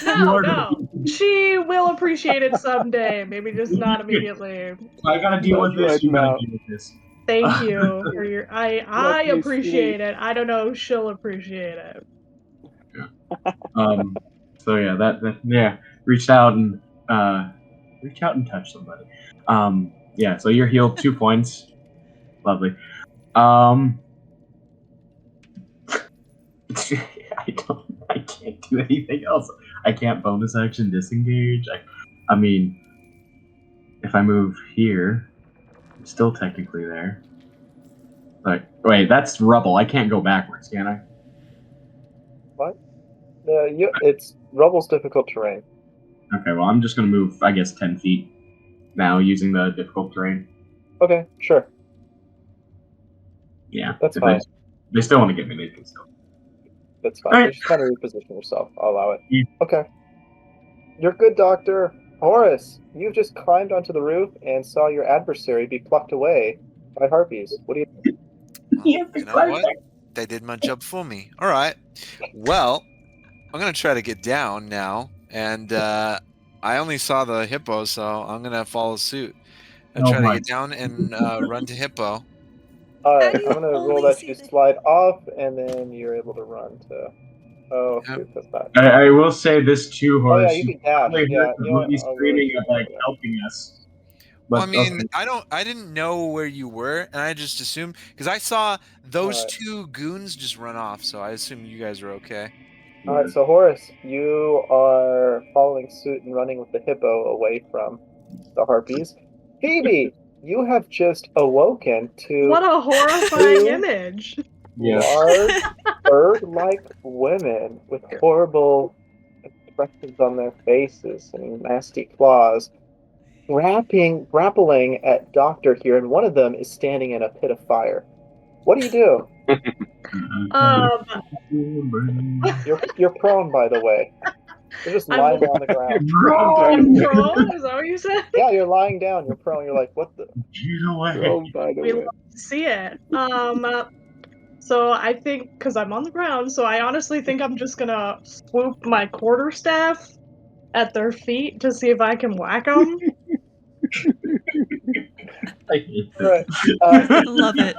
No. She will appreciate it someday. Maybe just not immediately. I gotta deal with this. Right You gotta now. deal with this. Thank you for your. I you, appreciate sweetie. it. I don't know if she'll appreciate it. So yeah, that reach out and touch somebody. Yeah, so you're healed 2 points. Lovely. I can't do anything else. I can't bonus action disengage. I mean, if I move here, I'm still technically there. Like, wait, that's rubble. I can't go backwards, can I? What? It's rubble's difficult terrain. Okay, well, I'm just gonna move, I guess, 10 feet now using the difficult terrain. Okay, sure. Yeah, That's if fine. They still want to get me, they can still. That's fine. Alright. You're just trying to reposition yourself. I'll allow it. Yeah. Okay. You're good, Doctor. Horace, you just climbed onto the roof and saw your adversary be plucked away by harpies. What do you You know what? They did my job for me. All right. Well, I'm gonna try to get down now, and I only saw the hippo, so I'm gonna follow suit and Oh try to my. get down and run to hippo. All How right, do you I'm gonna roll only that see you the- slide off, and then you're able to run to. Oh, Yep. shoot, that's not. I will say this too, Oh yeah, Horace. you You can dash. probably Yeah, heard the you know what? movie I'll roll screaming you of for like that. helping us. Well, But I mean, okay. I didn't know where you were, and I just assumed because I saw those Alright. two goons just run off, so I assumed you guys were okay. All right, so Horace, you are following suit and running with the hippo away from the harpies. Phoebe, you have just awoken to What a horrifying image. Yes. large bird-like women with horrible expressions on their faces and nasty claws, grappling at Doctor here, and one of them is standing in a pit of fire. What do you do? Um, You're prone, by the way. You're just I'm, lying on the ground. I'm prone. Is that what you said? Yeah, you're lying down. You're prone. You're like, what the? Get away. By the We way. love to see it. So I think because I'm on the ground, so I honestly think I'm just gonna swoop my quarterstaff at their feet to see if I can whack them. I hate All right. this. Love it.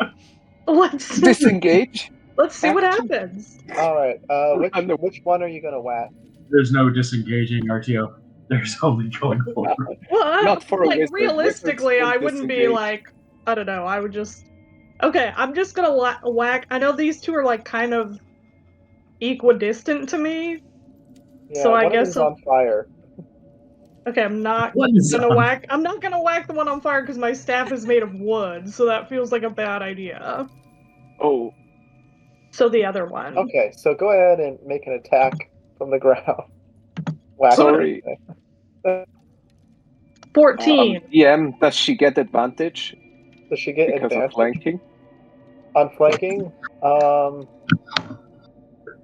Let's Disengage. let's see what Action. happens. All right. Run the- Which one are you gonna whack? There's no disengaging RTO. There's only going forward. Well, Not for a like wizard. realistically, Wizards I don't wouldn't be disengage. like, I don't know. I would just. Okay, I'm just gonna whack. I know these two are like kind of equidistant to me, Yeah, so I one of guess them's on fire. okay. I'm not What is gonna on- whack. I'm not gonna whack the one on fire because my staff is made of wood, so that feels like a bad idea. Oh, So the other one. Okay, so go ahead and make an attack from the ground. Whack sorry. anything. 14. DM, does she get advantage Does she get because of advantage flanking? on flanking?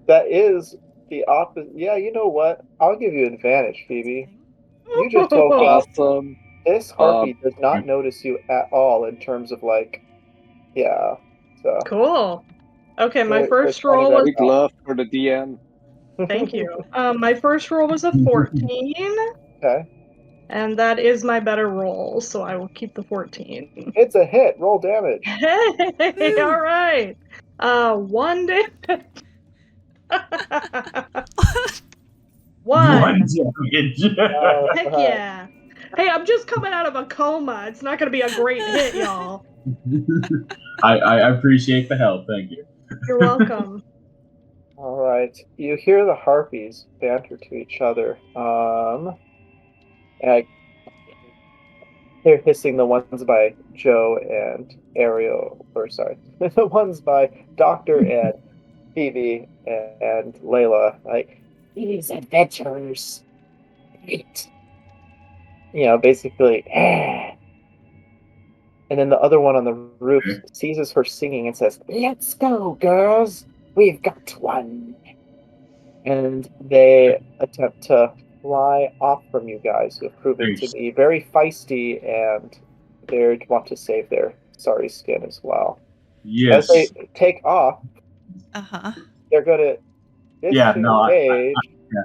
That is the opposite. Yeah, you know what? I'll give you advantage, Phoebe. You just woke up. Awesome. This harpy does not notice you at all in terms of like, yeah. So Cool. Okay, my They're first trying to roll grab was. Big love for the DM. Thank you. My first roll was a 14, Okay, and that is my better roll, so I will keep the 14. it's a hit. Roll damage. Hey, Woo. all right. 1 damage. One. One damage. Heck yeah. Hey, I'm just coming out of a coma. It's not gonna be a great hit, y'all. I appreciate the help. Thank you. You're welcome. All right, you hear the harpies banter to each other. And they're hissing the ones by Joe and Ariel, or sorry, the ones by Doctor and Phoebe and Layla. Like, these adventurers, great. You know, basically, and then the other one on the roof seizes her singing and says, "Let's go, girls. We've got one." And they attempt to fly off from you guys, who have proven to Nice. be very feisty, and they want to save their sorry skin as well. Yes. As they take off, Uh-huh. they're going to Yeah, no, disengage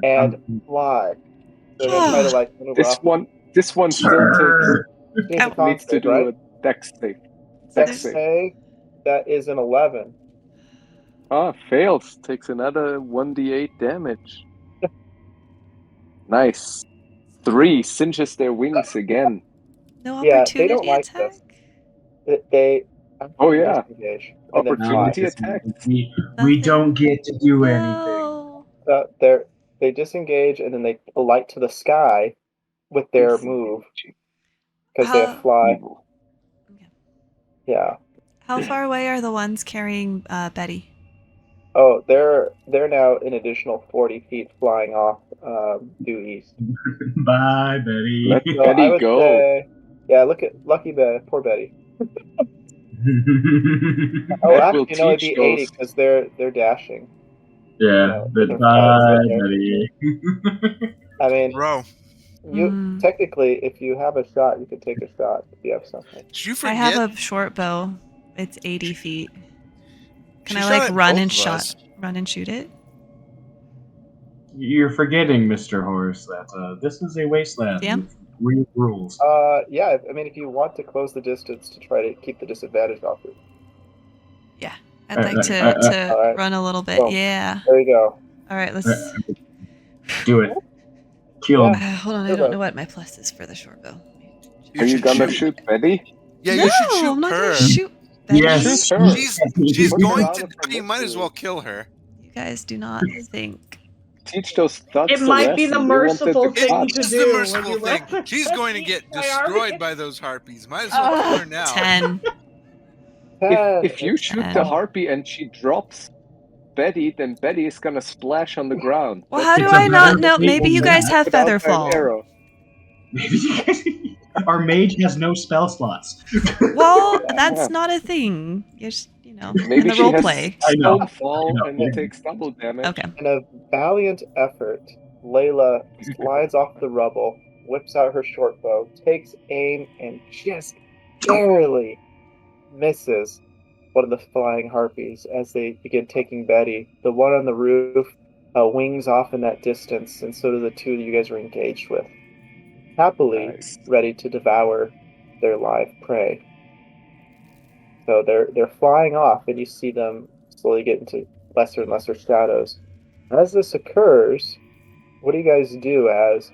yeah, and fly. So they're going to try to like maneuver This off. one still Sure. Needs a Ow. needs to concentrate, do right? a dex save. Dex Dex save. save, that is an 11. Fails. Takes another 1d8 damage. Nice. 3 cinches their wings again. No Yeah, opportunity they don't like attack? this. They Oh, yeah. disengage and then fly. Opportunity attack. We Nothing. don't get to do anything. No. They disengage and then they alight to the sky with their move because they have fly. Evil. Yeah. How far away are the ones carrying Betty? Oh, they're now an additional 40 feet flying off due east. Bye, Betty. Let So I Betty would go. say, yeah, look at Lucky Betty, poor Betty. Oh, That will actually, no, it'd teach be 80 those. because they're dashing. yeah, they're bye, flying. Betty. I mean, Bro, you technically, if you have a shot, you could take a shot if you have something. did you I forget? have a short bow. It's 80 feet. Can She I shot like at run both and of us. run and shoot it? You're forgetting, Mr. Horse, that this is a wasteland Damn. with real rules. Yeah. I mean, if you want to close the distance to try to keep the disadvantage off you. Yeah. I'd like to All right. run a little bit. Well, Yeah. There you go. All right, let's. Do it. Kill him. Hold on, I Sure, don't bud. know what my plus is for the short bow. Are you should gonna shoot Betty? Yeah, no, you should shoot I'm not her. gonna shoot Betty. Yes. Shoot her. She's Put her going out to of her die. You might as misery. well kill her. You guys do not think. Teach those thugs It a might be lesson. the They wanted merciful to thing cut. to It's do. the Would merciful you thing. rather She's get going to eaten get by destroyed Arby's? by those harpies. Might as well kill her now. 10. 10. If you shoot the harpy and she drops Betty, then Betty is gonna splash on the ground. Well, That's how do It's a I not better know? fate Maybe than you guys that. have put out feather by an fall. arrow. Maybe you guys. Our mage has no spell slots. Well, that's Yeah. not a thing. In Maybe the she role has play. I know. Stonefall I know. and takes double damage. Okay. In a valiant effort, Layla slides off the rubble, whips out her short bow, takes aim, and just barely misses one of the flying harpies as they begin taking Betty. The one on the roof wings off in that distance, and so do the two that you guys are engaged with, happily Nice. ready to devour their live prey. So they're flying off, and you see them slowly get into lesser and lesser shadows. As this occurs, what do you guys do as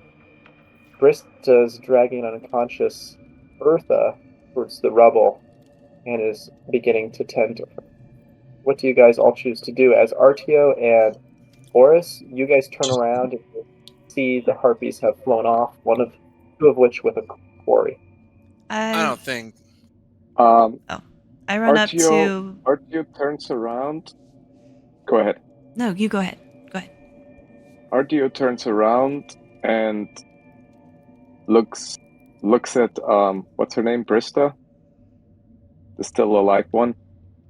Brista's dragging an unconscious Bertha towards the rubble and is beginning to tend to her? What do you guys all choose to do? As Artio and Horus, you guys turn around and see the harpies have flown off, two of which with a quarry. I don't think. I run up to. Artio turns around. Go ahead. No, you go ahead. Artio turns around and looks at what's her name? Brista? The still alive one?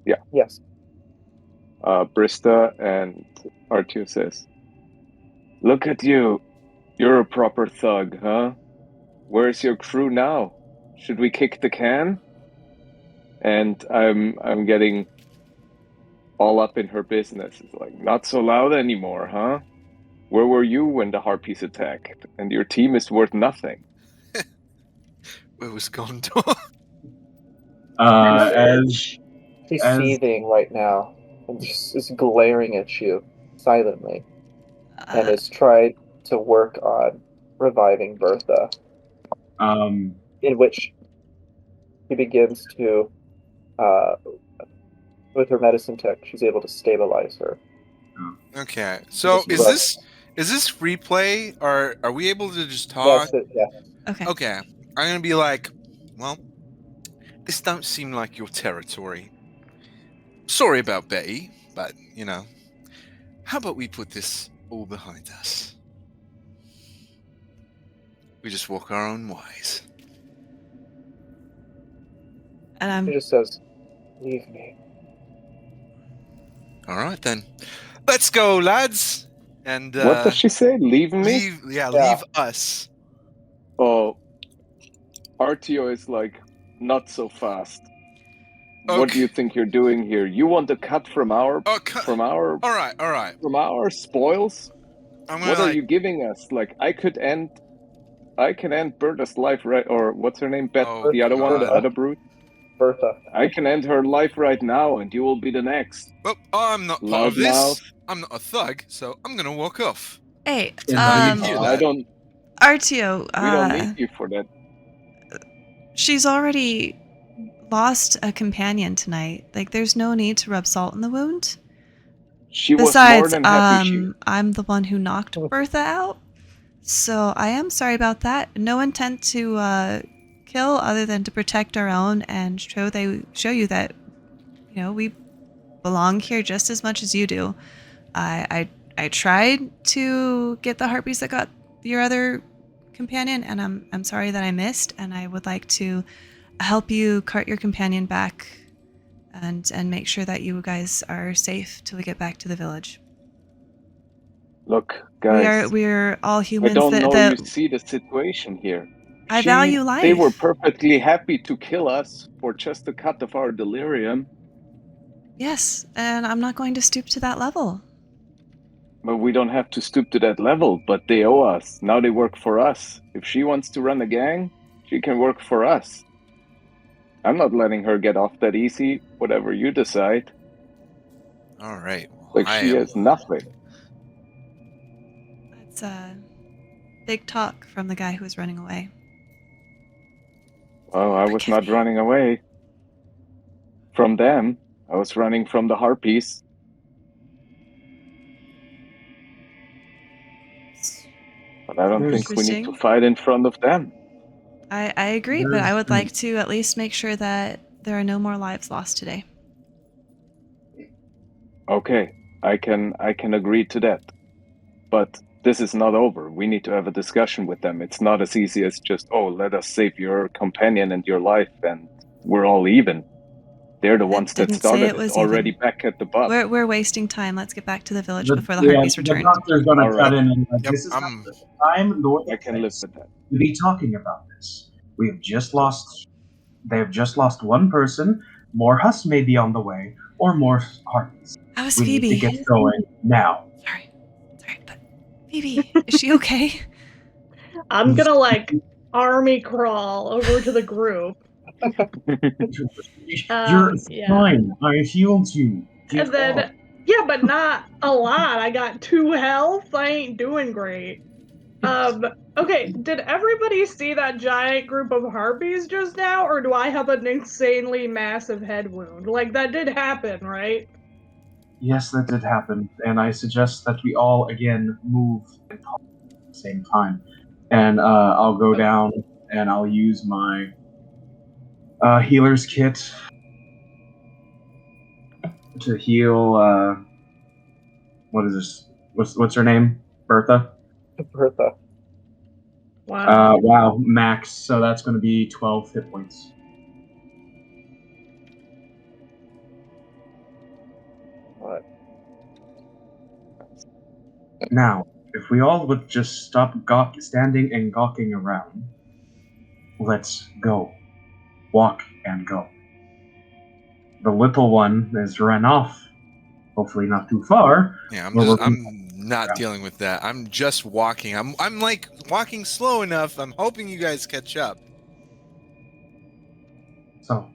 Yeah. Yes. Brista, and Artio says, "Look at you. You're a proper thug, huh? Where's your crew now? Should we kick the can?" And I'm getting all up in her business. It's like, not so loud anymore, huh? Where were you when the harpies attacked? And your team is worth nothing. Where was Gondor? As She's seething right now and just is glaring at you silently and has tried to work on reviving Bertha, in which she begins to, with her medicine tech, she's able to stabilize her. Okay, so is this replay, or are we able to just talk? Yes. Okay. I'm gonna be like, well, this don't seem like your territory. Sorry about Betty, but how about we put this all behind us? We just walk our own ways. And She just says, "Leave me." All right then, let's go, lads. And what does she say? Leave me? Leave us. Oh, Artio is like, not so fast. Okay. What do you think you're doing here? You want a cut from our All right. Spoils? I'm What are you giving us? Like, I can end Bertha's life right, or what's her name? Beth, Oh, the other one, the God. other brute. Bertha. I can end her life right now, and you will be the next. Well, I'm not part of this. Loudmouth. I'm not a thug, so I'm gonna walk off. hey, I don't. Artio. We don't need you for that. She's already lost a companion tonight. Like, there's no need to rub salt in the wound. She was more Besides, than happy. I'm the one who knocked Bertha out, so I am sorry about that. No intent to kill other than to protect our own and show you that we belong here just as much as you do. I tried to get the harpies that got your other companion, and I'm sorry that I missed, and I would like to help you cart your companion back and make sure that you guys are safe till we get back to the village. Look, guys, we're all humans. I don't know you see the situation here. I value life. They were perfectly happy to kill us for just a cut of our delirium. Yes, and I'm not going to stoop to that level. But we don't have to stoop to that level, but they owe us. Now they work for us. If she wants to run a gang, she can work for us. I'm not letting her get off that easy, whatever you decide. All right. Well, Like, she has nothing. That's big talk from the guy who was running away. Well, I was Forgive not me. running away from them. I was running from the harpies. But I don't think we need to Interesting. fight in front of them. I agree, but I would like to at least make sure that there are no more lives lost today. Okay, I can agree to that. But this is not over. We need to have a discussion with them. It's not as easy as just, oh, let us save your companion and your life and we're all even. They're the ones that Didn't say started it was already even. back at the butt. We're wasting time. Let's get back to the village before the harpies The return. doctor's gonna All cut right. in and Yep, this is not the time nor the I can live place with that. to be talking about this. We have just lost. They have just lost one person. More Huss may be on the way, or more harpies. How is We Phoebe? need to get going now. Sorry, but Phoebe, is she okay? I'm gonna like army crawl over to the group. You're Yeah. fine. I healed you. Get And then, off. yeah, but not a lot. I got 2 health. I ain't doing great. Okay, did everybody see that giant group of harpies just now, or do I have an insanely massive head wound? Like, that did happen, right? Yes, that did happen, and I suggest that we all again move and talk at the same time. And I'll go down and I'll use my healer's kit to heal. What is this? What's her name? Bertha. Bertha. Wow. Wow, max. So that's going to be 12 hit points. What? Now, if we all would just stop standing and gawking around, let's go. Walk and go. The little one has run off. Hopefully not too far. Yeah, Well, I'm not dealing with that. I'm just walking. I'm like walking slow enough. I'm hoping you guys catch up. So,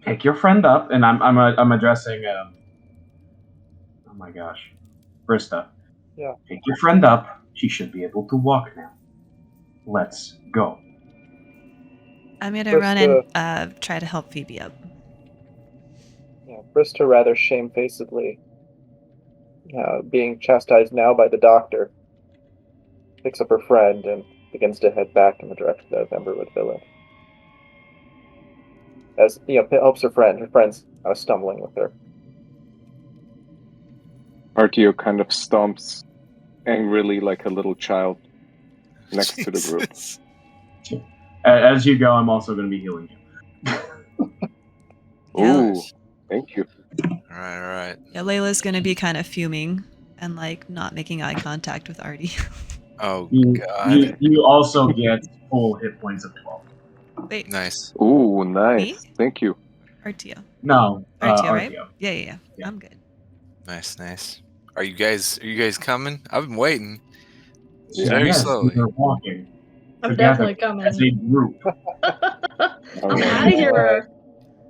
pick your friend up, and I'm addressing. Oh my gosh, Brista. Yeah. Pick your friend up. She should be able to walk now. Let's go. I'm gonna First, run and try to help Phoebe up. Yeah, Brista rather shamefacedly, being chastised now by the doctor, picks up her friend and begins to head back in the direction of Emberwood Village. As helps her friend. Her friend's stumbling with her. Artio kind of stomps angrily like a little child next to the group. Jesus. As you go, I'm also going to be healing you. Yeah. Ooh, thank you. All right. Yeah, Layla's gonna be kind of fuming and like not making eye contact with Artie. Oh You, God. you also get full hit points of 12. Wait, Nice. Ooh, nice. Me? Thank you. Artio. No, Artio, right? Artio. Yeah. Yeah. I'm good. Nice. Are you guys coming? I've been waiting. Yeah. Very Yes, slowly. we're walking. I'm together definitely coming. as a group. All I'm right. out of here.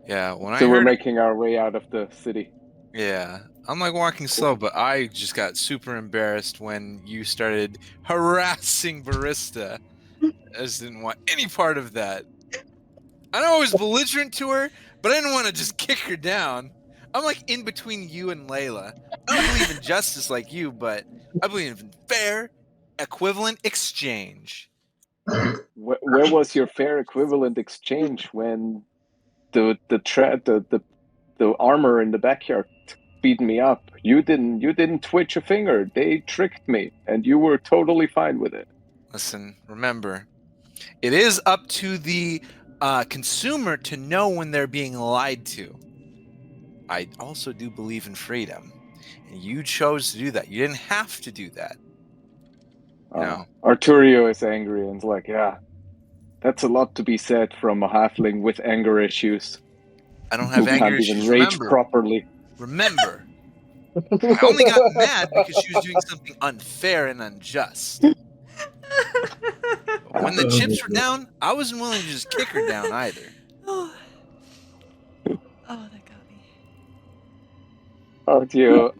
Yeah, when So I we're heard making our way out of the city. Yeah, I'm like walking slow, but I just got super embarrassed when you started harassing Barista. I just didn't want any part of that. I know I was belligerent to her, but I didn't want to just kick her down. I'm like in between you and Layla. I don't believe in justice like you, but I believe in fair, equivalent exchange. Where was your fair equivalent exchange when the armor in the backyard beat me up? You didn't twitch a finger. They tricked me, and you were totally fine with it. Listen, remember, it is up to the consumer to know when they're being lied to. I also do believe in freedom, and you chose to do that. You didn't have to do that. No. Arturio is angry and is like, yeah, that's a lot to be said from a halfling with anger issues I don't who have anger can't even issues. rage Remember, properly. Remember, I only got mad because she was doing something unfair and unjust. But when the chips were down, I wasn't willing to just kick her down either. Oh, that got me.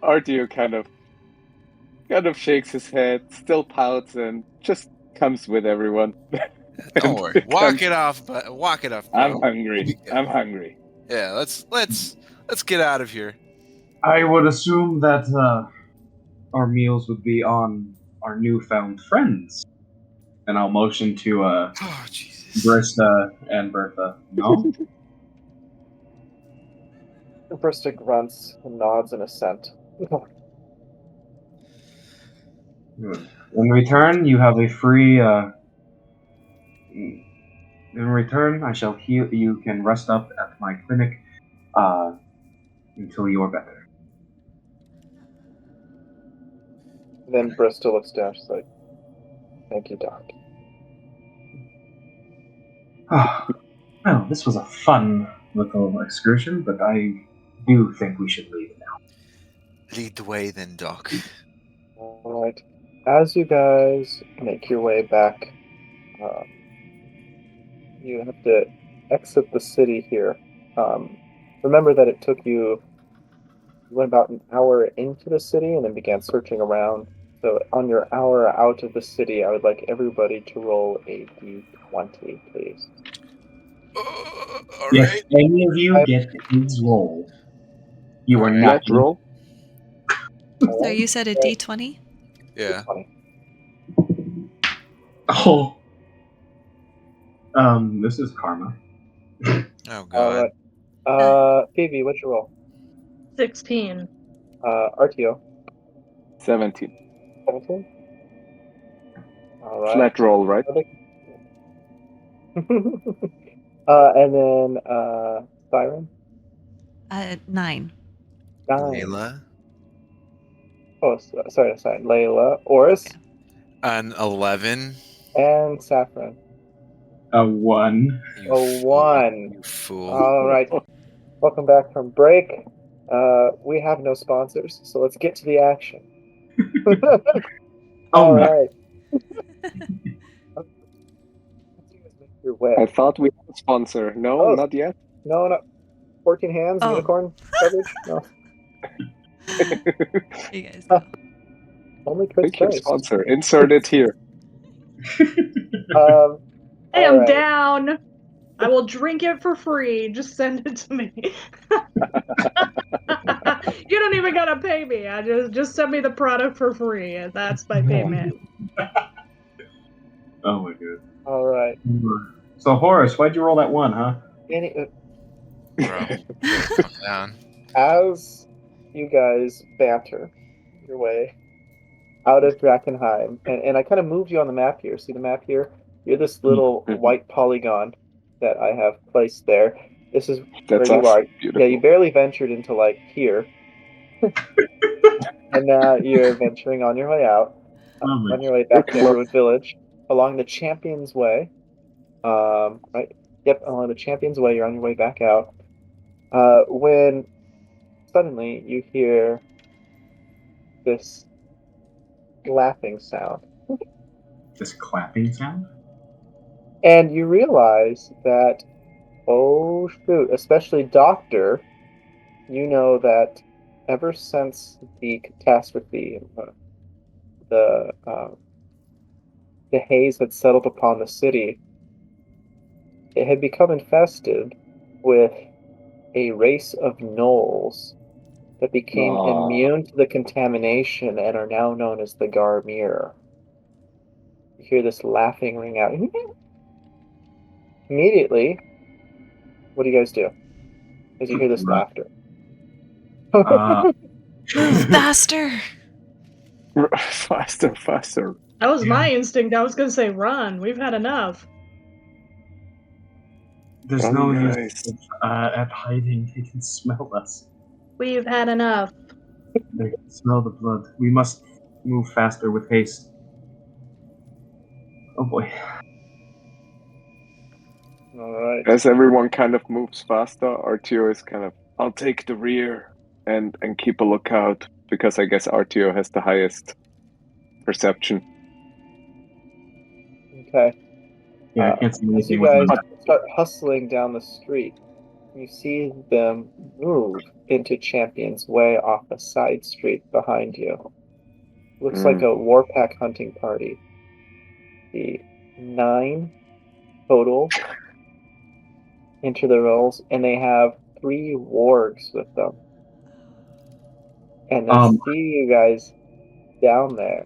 Artio kind of shakes his head, still pouts, and just comes with everyone. Don't worry. Walk it off, bro. I'm hungry. I'm hungry. Yeah, let's get out of here. I would assume that our meals would be on our newfound friends. And I'll motion to Oh Jesus. Brista and Bertha. No? Brista grunts and nods in assent. In return, you have a free. In return, I shall heal. You can rest up at my clinic until you're better. Then Brista looks down. She's like, "Thank you, Doc." Well, this was a fun little excursion, but I do think we should leave now. Lead the way, then, Doc. All right. As you guys make your way back, you have to exit the city here. Remember that it took you went about an hour into the city and then began searching around. So on your hour out of the city, I would like everybody to roll a d20, please. All If right. any of you get his roll, you are not. Let's roll. So you said a D20? Yeah. Oh. This is karma. Oh God. All right. Phoebe, what's your roll? 16. Artio, 17. 17. All right. Flat roll, right? And then Siren. 9. 9. Layla. Oh, sorry. Layla, Oris, An 11. and Saffron. A 1. You A fool. 1. You fool. All right. Welcome back from break. We have no sponsors, so let's get to the action. All no. right. Your way. I thought we had a sponsor. No, Oh. not yet. No. 14 hands, Oh. unicorn coverage? No. You guys go. Only Chris Pick your Christ. sponsor. Insert it here. Hey, All I'm right. down. I will drink it for free. Just send it to me. You don't even gotta pay me. I just send me the product for free, and that's my payment. Oh my god. All right. So Horace, why'd you roll that 1, huh? Bro, calm down. As you guys banter your way out of Drakkenheim, and I kind of moved you on the map here. See the map here? You're this little white polygon that I have placed there. This is That's where you us. are. Beautiful. Yeah, you barely ventured into like here, and now you're venturing on your way out, on your way back to You're Emberwood Village, along the Champion's Way. Right? Yep, along the Champion's Way. You're on your way back out. When suddenly you hear this laughing sound, This clapping sound? and you realize that, oh shoot, especially Doctor, you know that ever since the catastrophe, the haze had settled upon the city, it had become infested with a race of gnolls that became immune to the contamination and are now known as the Garmir. You hear this laughing ring out. Immediately, what do you guys do as you hear this laughter? Move faster. Faster. That was my instinct. I was gonna say run. We've had enough. There's Oh, no nice. use at hiding. They can smell us. We've had enough. They can smell the blood. We must move faster with haste. Oh boy. All right. As everyone kind of moves faster, Artio is kind of, I'll take the rear. and keep a lookout, because I guess RTO has the highest perception. Okay. Yeah, I can't see As you anything with guys my... start hustling down the street, you see them move into Champion's Way off a side street behind you. Looks like a warpack hunting party. The 9 total enter the rolls, and they have 3 wargs with them. And they see you guys down there.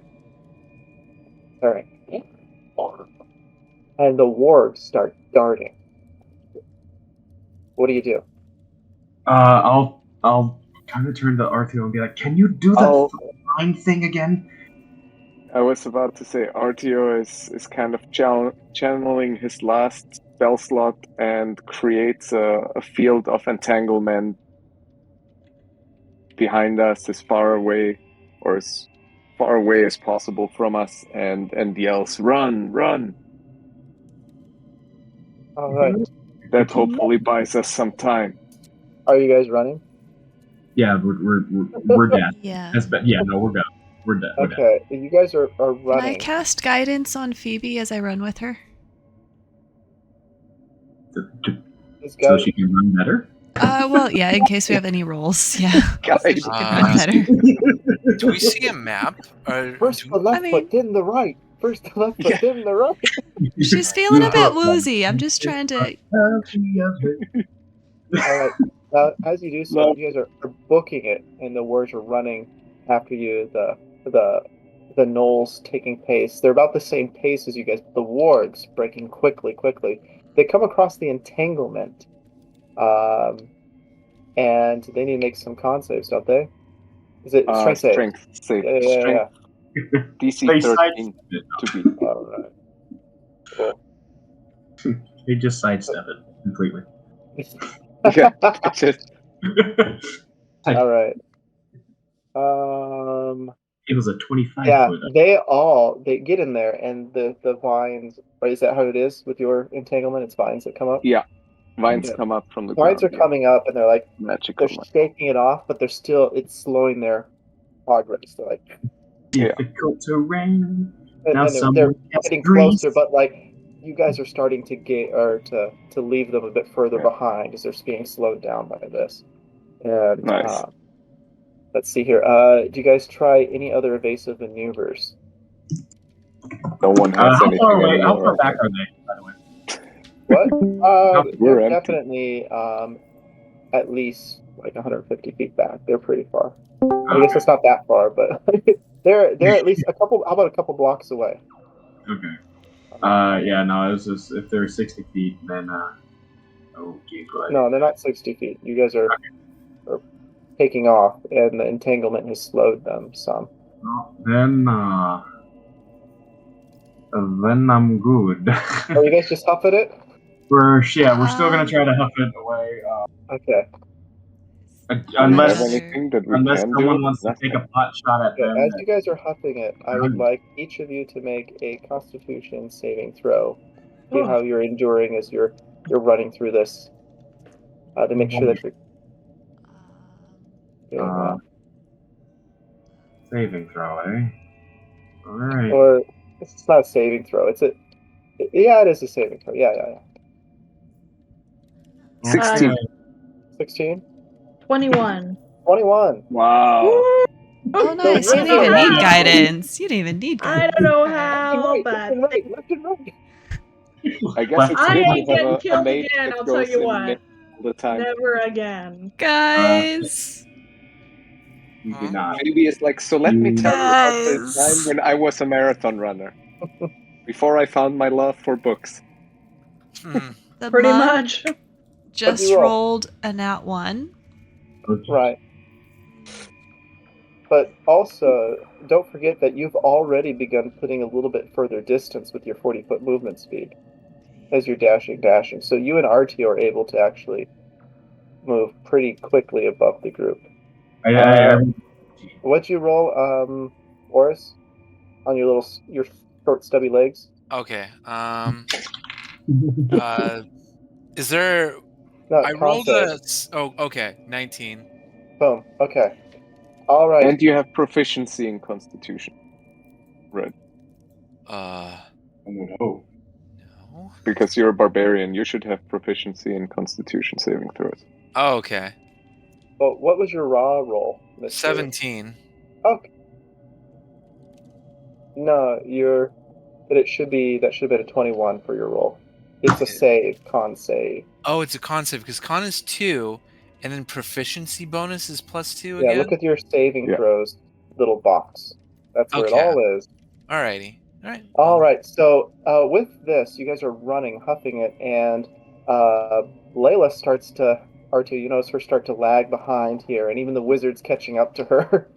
Alright. And the wargs start darting. What do you do? I'll kind of turn to RTO and be like, can you do the flying thing again? I was about to say RTO is kind of channeling his last spell slot and creates a field of entanglement behind us, as far away as possible from us, and yells, "Run, run!" All right. That hopefully buys us some time. Are you guys running? Yeah, we're dead. Yeah. No, we're dead. We're dead. We're dead. Okay, you guys are Can I running. cast guidance on Phoebe as I run with her? This So guy, she can run better? Well, yeah, in case we have any rolls. Yeah. Guys, She can run better. Do we see a map? Or first do the left foot, then the right. First the left foot, then the right. She's feeling a bit woozy. I'm just trying to. All right. As you do so, you guys are booking it, and the wargs are running after you. The gnolls taking pace. They're about the same pace as you guys. The wargs breaking quickly. They come across the entanglement, and they need to make some con saves, don't they? Is it strength save? Strength save. Yeah. DC 13 to beat. All right. Cool. They just sidestep it completely. Yeah, that's it. All right. It was a 25 Yeah, foot. they get in there, and the vines. Or is that how it is with your entanglement? It's vines that come up. Yeah, vines Yeah. come up from the Vines ground. are coming up, and they're like Magical. they're shaking it off, but it's slowing their progress. They're like Difficult terrain. and Now they're someone gets getting grease. closer, but like you guys are starting to get or to leave them a bit further behind as they're being slowed down by this. And Nice. let's see here. Do you guys try any other evasive maneuvers? No one has anything How far anymore. back are they, by the way? What? We're They're empty. definitely at least like 150 feet back. They're pretty far. I guess it's not that far, but they're at least a couple. How about a couple blocks away? Okay. Yeah, no, it was just, if they're 60 feet, then, okay, but... No, they're not 60 feet. You guys are taking off, and the entanglement has slowed them some. Well, then I'm good. Are you guys just huffing it? We're still gonna try to huff it away, Okay. unless anything that we unless can someone do? wants to take a pot shot at them. As you guys are huffing it, I would like each of you to make a Constitution saving throw. See how you're enduring as you're running through this. To make sure that you're doing well. Saving throw, eh? Alright. Or it's not a saving throw. It is a saving throw. Yeah. 16. 16? 21. 21. Wow. Oh, nice. You didn't even need guidance. You didn't even need I guidance. don't know how, but Left and right. I guess it's I good ain't to have getting a killed mate again, that I'll tell goes you in what. mid all the time. never again. Guys. You did not. Maybe it's like, so let me tell you about the Guys. time when I was a marathon runner. Before I found my love for books. The Pretty monk much. just you roll? rolled a nat 1. Okay. Right. But also, don't forget that you've already begun putting a little bit further distance with your 40-foot movement speed as you're dashing. So you and RT are able to actually move pretty quickly above the group. What'd you roll, Oris, on your short, stubby legs? Okay. Is there? No, I rolled concept. a. Oh, okay. 19. Boom. Okay. All right. And you have proficiency in Constitution. Right. I would hope. No. Because you're a barbarian, you should have proficiency in Constitution saving throws. Oh, okay. Well, what was your raw roll, Mr.? 17. Okay. No, but it should be that should have been a 21 for your roll. It's a save, con save. Oh, it's a con save because con is 2, and then proficiency bonus is +2 Yeah, again. look at your saving Yeah. throws little box. That's where it Okay. all is. Alrighty. All right. All right. So with this, you guys are running, huffing it, and Layla starts to R2. You notice her start to lag behind here, and even the wizard's catching up to her,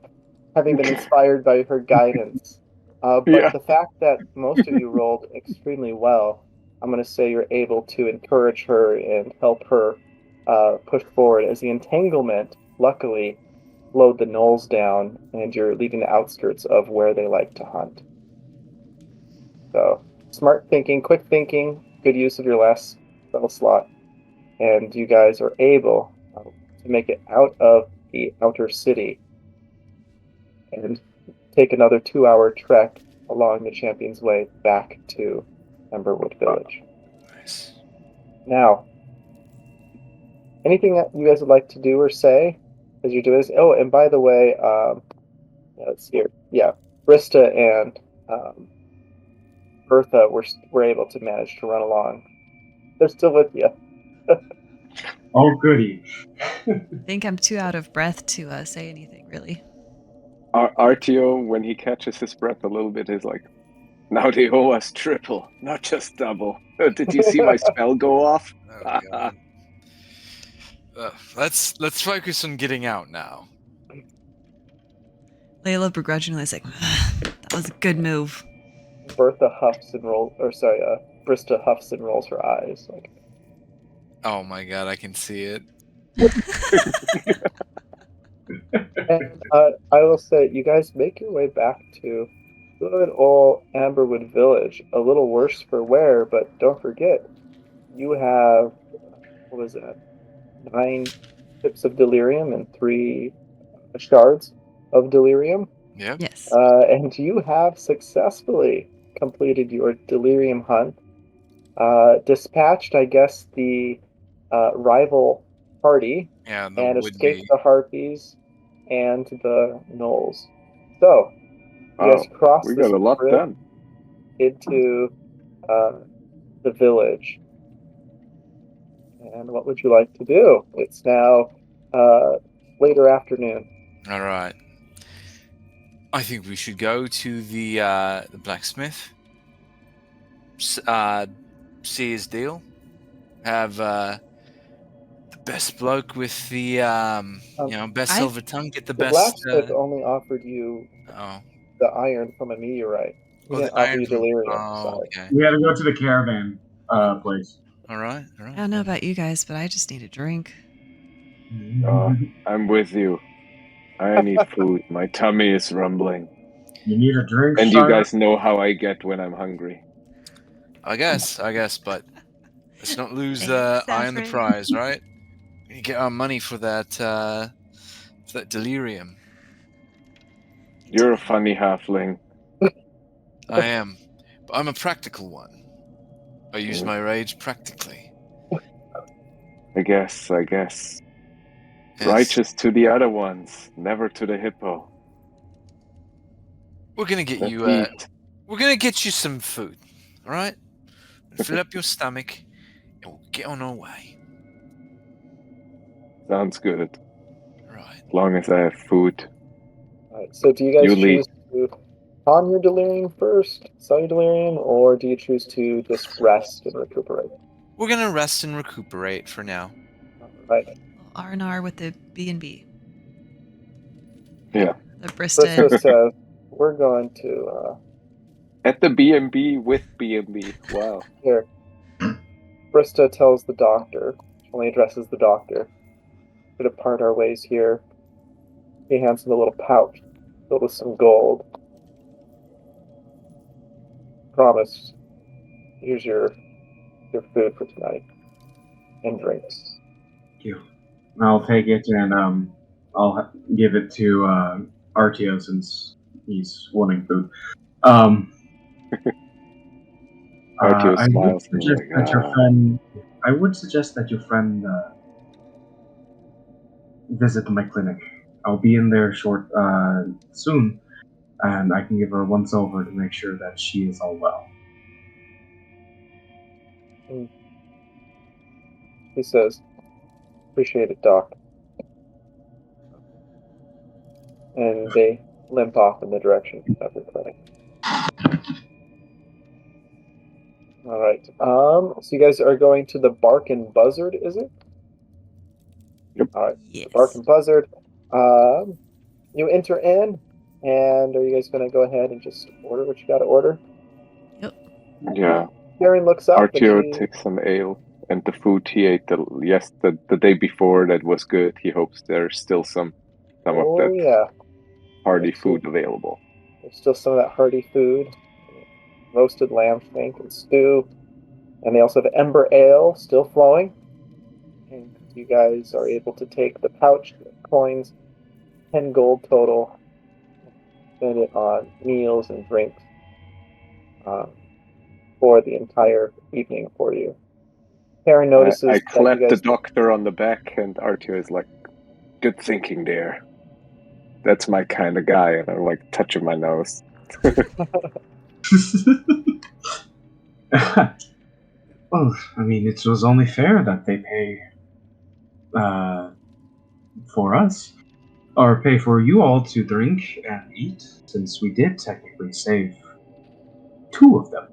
having been inspired by her guidance. But Yeah. the fact that most of you rolled extremely well, I'm going to say you're able to encourage her and help her push forward as the entanglement, luckily, slowed the gnolls down, and you're leaving the outskirts of where they like to hunt. So, smart thinking, quick thinking, good use of your last spell slot, and you guys are able to make it out of the outer city and take another 2-hour trek along the Champion's Way back to Emberwood Village. Nice. Now, anything that you guys would like to do or say as you do this? Oh, and by the way, let's see here. Yeah, Brista and Bertha were able to manage to run along. They're still with you. Oh, goody. I think I'm too out of breath to say anything, really. RTO, when he catches his breath a little bit, is like, now they owe us triple, not just double. Did you see my spell go off? Oh, God. Let's focus on getting out now. Layla begrudgingly is like, that was a good move. Bertha huffs and rolls, or sorry, Brista huffs and rolls her eyes. Like, Oh my God, I can see it. and I will say, you guys make your way back to good old Amberwood Village. A little worse for wear, but don't forget, you have, what was that, 9 tips of delirium and 3 shards of delirium. Yep. Yes. And you have successfully completed your delirium hunt. Dispatched, I guess, the rival party Yeah, and would escaped be. the harpies and the gnolls. So, you Wow, guys cross we this got a lot bridge done. into the village. And what would you like to do? It's now later afternoon. All right. I think we should go to the blacksmith. See his deal. Have the best bloke with the best I- silver tongue get the The best. blacksmith only offered you Oh, the iron from a meteorite. He the didn't offer iron you from- delirium. Oh, Sorry. okay. We had to go to the caravan place. All right. I don't know about you guys, but I just need a drink. I'm with you. I need food. My tummy is rumbling. You need a drink, And you Shire? guys know how I get when I'm hungry. I guess, but let's not lose Thanks, eye on the Alfred. prize, right? We get our money for that delirium. You're a funny halfling. I am, but I'm a practical one. I use my rage practically. I guess. Yes. Righteous to the other ones, never to the hippo. We're gonna get Let's you. eat. We're gonna get you some food. All right. Fill up your stomach, and we'll get on our way. Sounds good. Right. As long as I have food. Alright, so do you guys You lead. choose to pawn your delirium first, sell your delirium, or do you choose to just rest and recuperate? We're gonna rest and recuperate for now. Right. R&R with the B&B. Yeah. The Brista. Brista says, we're going to, At the B&B with B&B. Wow. here. Brista tells the doctor, only addresses the doctor, to depart our ways here. He hands him a little pouch filled with some gold. Promise, here's your food for tonight. And drinks. Thank you. I'll take it and I'll give it to Artio since he's wanting food. Um, Artio I would smiles and suggest like, that your friend. I would suggest that your friend visit my clinic. I'll be in there soon, and I can give her a once over to make sure that she is all well. He says, "Appreciate it, Doc." And they limp off in the direction of the clinic. All right. So you guys are going to the Bark and Buzzard, is it? Yep. All right. The Bark Yes. and Buzzard. You enter in, and are you guys going to go ahead and just order what you got to order? Yep. yeah. Karen looks up and Artio she. takes some ale, and the food he ate the day before that was good. He hopes there's still some of Oh that yeah, hearty there's still, food available. there's still some of that hearty food, roasted lamb shank and stew, and they also have ember ale still flowing. And you guys are able to take the pouch coins, 10 gold total, spend it on meals and drinks um, for the entire evening for you. Karen I notices that you clap the guys. doctor on the back, and Artio is like, "Good thinking there. That's my kind of guy." And I'm like touching my nose. Well, I mean, it was only fair that they pay for us, or pay for you all to drink and eat, since we did technically save two of them.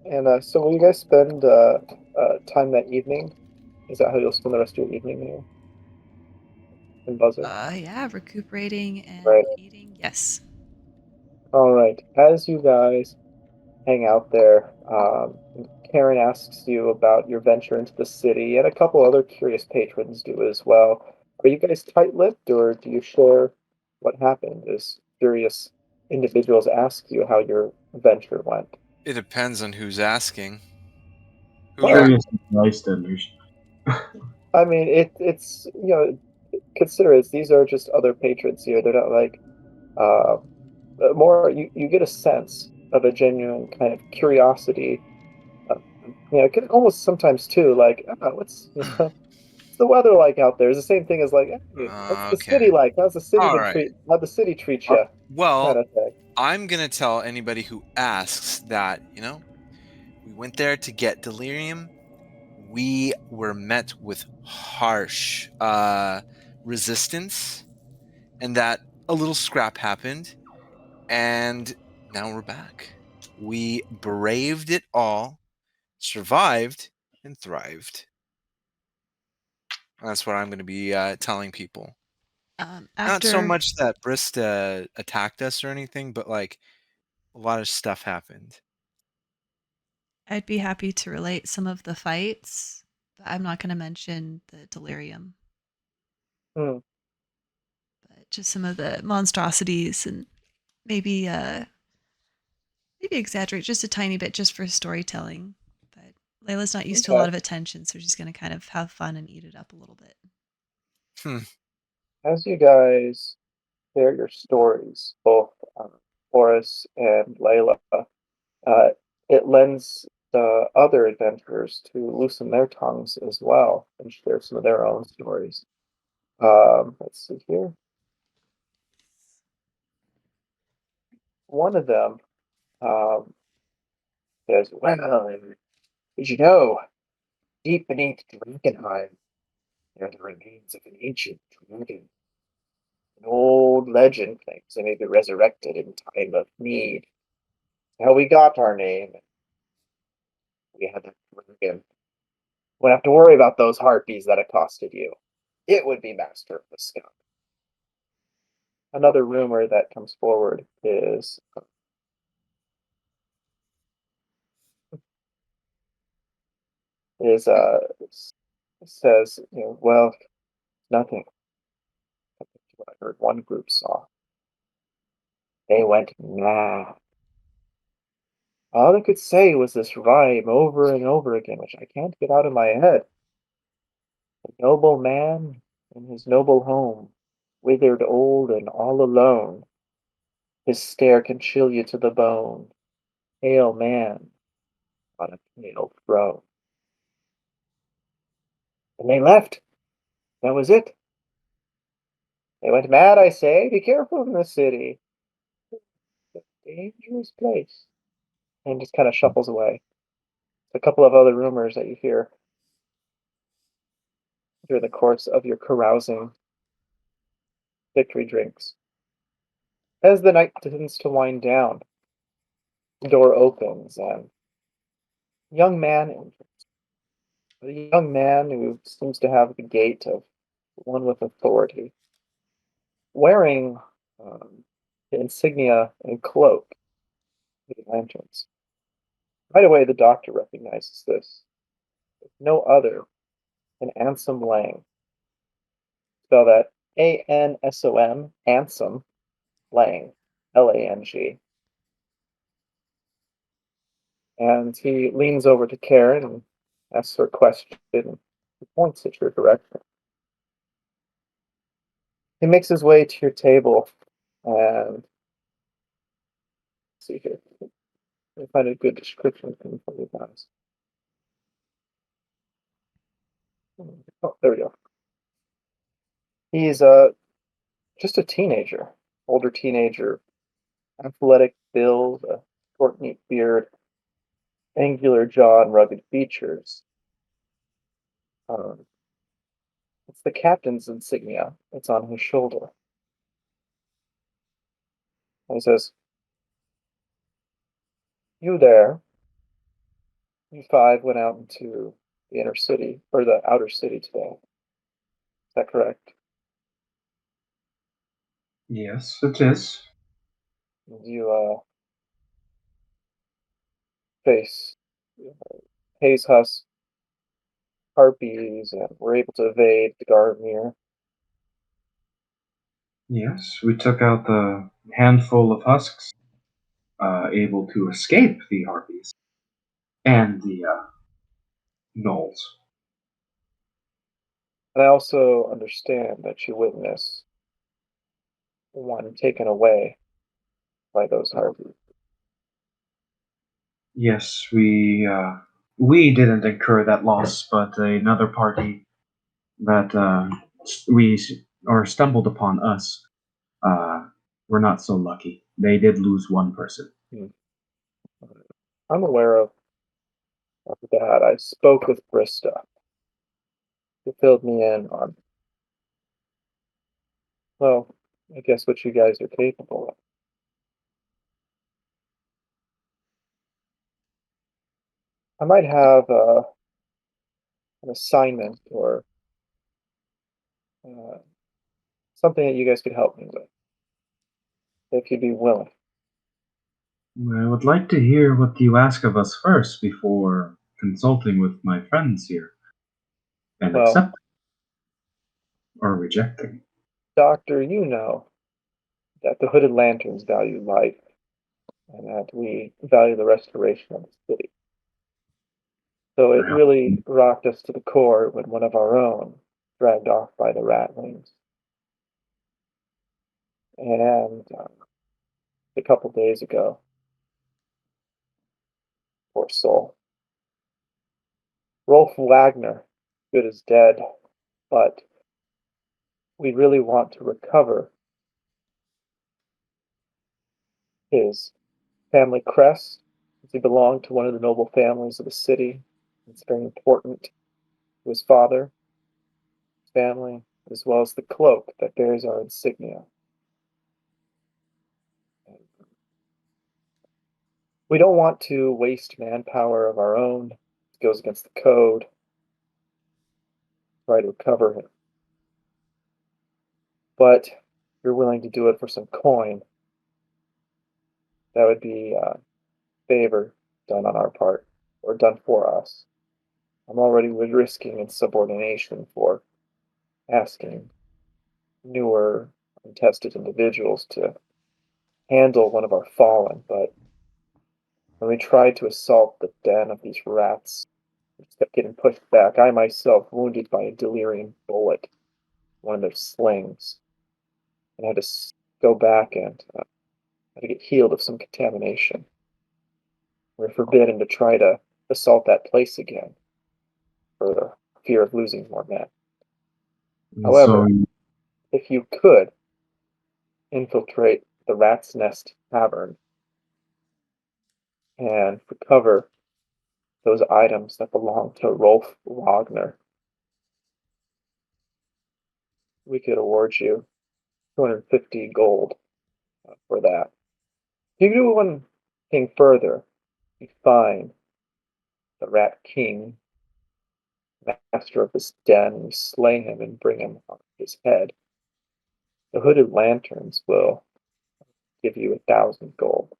And so will you guys spend time that evening? Is that how you'll spend the rest of your evening here in Buzzard? Yeah, recuperating and Right. eating. Yes. All right. As you guys hang out there, Karen asks you about your venture into the city, and a couple other curious patrons do as well. Are you guys tight-lipped, or do you share what happened as curious individuals ask you how your venture went? It depends on who's asking. Who's Well, a- Curious bystanders. I mean, it's consider it, these are just other patrons here. They're not like uh, more. You get a sense of a genuine kind of curiosity. Uh, it can almost sometimes too like, what's what's the weather like out there? It's the same thing as like, hey, what's the okay. city like? How's the city All been right. how'd the city treat you? Kind Well, of thing. I'm gonna tell anybody who asks that we went there to get delirium. We were met with harsh resistance, and that a little scrap happened, and now we're back. We braved it all, survived, and thrived. That's what I'm going to be telling people. Not so After much that Brista attacked us or anything, but like a lot of stuff happened. I'd be happy to relate some of the fights, but I'm not going to mention the delirium, Hmm. but just some of the monstrosities and maybe maybe exaggerate just a tiny bit just for storytelling. But Layla's not used to a Okay. lot of attention, so she's going to kind of have fun and eat it up a little bit. Hmm. As you guys share your stories, both Horace and Layla, uh, it lends the other adventurers to loosen their tongues as well and share some of their own stories. Let's see here. One of them um, says, "Well, did you know, deep beneath Drakkenheim, there are the remains of an ancient dragon. An old legend claims they may be resurrected in time of need. How we got our name, we had that dragon. Wouldn't have to worry about those harpies that accosted you. It would be master of the skunk." Another rumor that comes forward is says, well, nothing. What I heard one group saw. They went mad. All they could say was this rhyme over and over again, which I can't get out of my head. Noble man in his noble home, withered old and all alone, his stare can chill you to the bone. Pale man on a pale throne. And they left. That was it. They went mad, I say. Be careful in the city. It's a dangerous place. And just kind of shuffles away. A couple of other rumors that you hear during the course of your carousing victory drinks. As the night begins to wind down, the door opens and a young man enters. A young man who seems to have the gait of one with authority, wearing the insignia and cloak of the lanterns. Right away, the doctor recognizes this. It's no other than Ansom Lang. Spell that Ansom, Ansom Lang, Lang. And he leans over to Karen and asks her a question and points at your direction. He makes his way to your table and let's see here. I find a good description for you guys. Oh, there we go. He's just a teenager, older teenager, athletic build, a short, neat beard, angular jaw, and rugged features. It's the captain's insignia. It's on his shoulder. And he says, "You there? You five went out into the inner city, or the outer city today. Is that correct? Yes, it is. And you face haze husk, harpies, and were able to evade the Garmir. Yes, we took out the handful of husks, able to escape the harpies and the gnolls. And I also understand that you witnessed one taken away by those harpies. Yes, we didn't incur that loss, but another party that or stumbled upon us were not so lucky. They did lose one person. I'm aware of that. I spoke with Brista, who filled me in on, well, I guess what you guys are capable of. I might have an assignment or uh, something that you guys could help me with, if you'd be willing. I would like to hear what you ask of us first before consulting with my friends here and Well, accepting or rejecting. Doctor, you know that the Hooded Lanterns value life and that we value the restoration of the city. So it really rocked us to the core when one of our own dragged off by the ratlings. And a couple days ago, poor soul. Rolf Wagner, good as dead, but we really want to recover his family crest, as he belonged to one of the noble families of the city. It's very important to his father, his family, as well as the cloak that bears our insignia. We don't want to waste manpower of our own. It goes against the code. Try to recover him. But if you're willing to do it for some coin, that would be a favor done on our part, or done for us. I'm already risking insubordination for asking newer, untested individuals to handle one of our fallen, but when we tried to assault the den of these rats, just kept getting pushed back. I myself wounded by a delirium bullet, one of their slings, and had to go back and had to get healed of some contamination. We're forbidden to try to assault that place again for the fear of losing more men. And However, so, if you could infiltrate the Rat's Nest Tavern and recover those items that belong to Rolf Wagner, we could award you 250 gold for that. If you do one thing further, you find the Rat King, master of this den, and you slay him and bring him on his head. The Hooded Lanterns will give you 1,000 gold.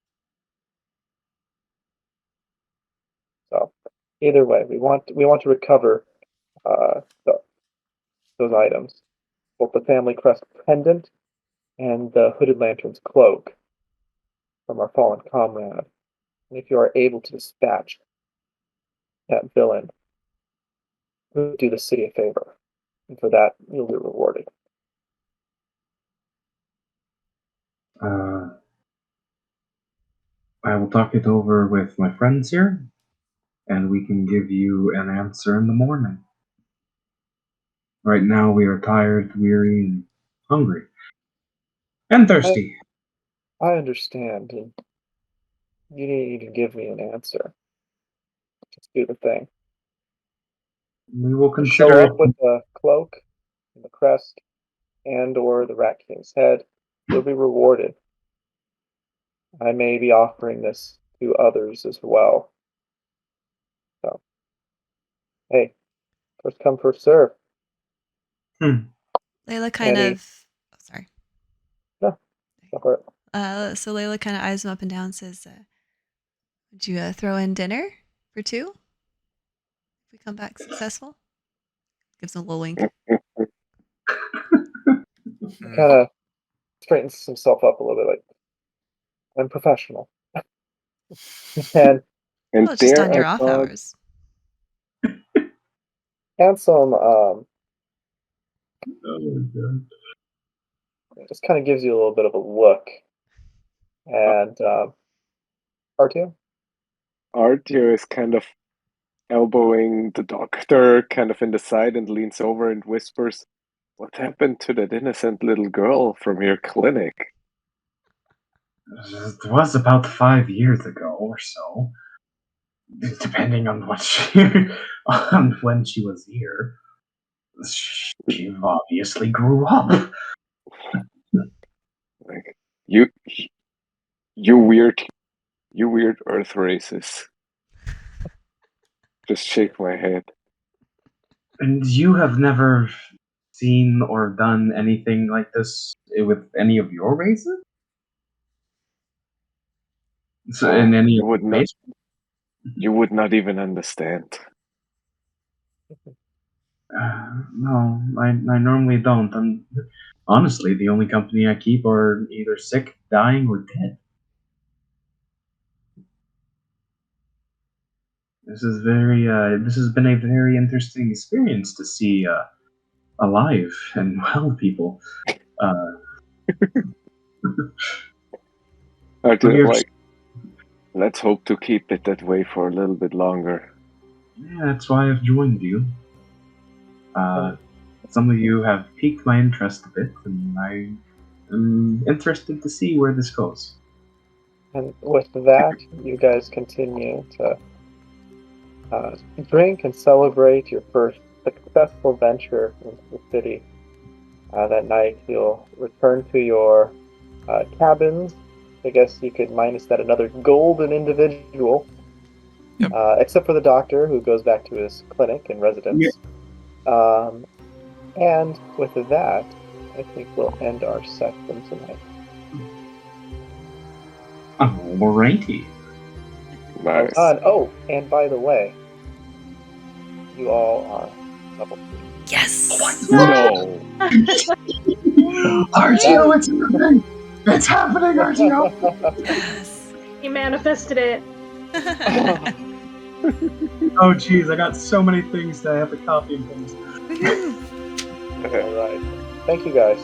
So, either way, we want to recover those items, both the family crest pendant and the Hooded Lantern's cloak from our fallen comrade. And if you are able to dispatch that villain, we'll do the city a favor. And for that, you'll be rewarded. I will talk it over with my friends here, and we can give you an answer in the morning. Right now, we are tired, weary, and hungry. And thirsty. I understand, and you need to give me an answer. Just do the thing. We will Show consider up with the cloak and the crest and or the Rat King's head. You'll be rewarded. I may be offering this to others as well. So, hey, first come, first serve. Layla kind Any- of. Oh, sorry. No, go for it. So Layla kind of eyes him up and down and says, would you throw in dinner for two? If we come back successful? Gives him a little wink. Hmm. Kind of straightens himself up a little bit, like, I'm professional. And And Well, it's just there on your I off thought, hours. Handsome Oh my God. just kind of gives you a little bit of a look. And R2? Artio is kind of elbowing the doctor kind of in the side and leans over and whispers, "What happened to that innocent little girl from your clinic?" It was about 5 years ago or so, depending on on when she was here. She obviously grew up. Like, you weird Earth races. Just shake my head. And you have never seen or done anything like this with any of your races? So, in any you of would your not. races? You would not even understand. No, I normally don't. And honestly, the only company I keep are either sick, dying, or dead. This is this has been a very interesting experience to see alive and well people. Artio, We're- like, let's hope to keep it that way for a little bit longer. Yeah, that's why I've joined you. Some of you have piqued my interest a bit, and I am interested to see where this goes. And with that, you guys continue to drink and celebrate your first successful venture into the city. That night, you'll return to your cabins. I guess you could minus that another golden individual, Yep. Except for the doctor who goes back to his clinic and residence. And with that, I think we'll end our session tonight. Alrighty. Nice. And by the way, you all are level 3. Yes! No. Artio, it's happening! It's happening, Artio! Yes! He manifested it. Oh, geez, I got so many things that I have to copy and paste. Woohoo. All right. Thank you, guys.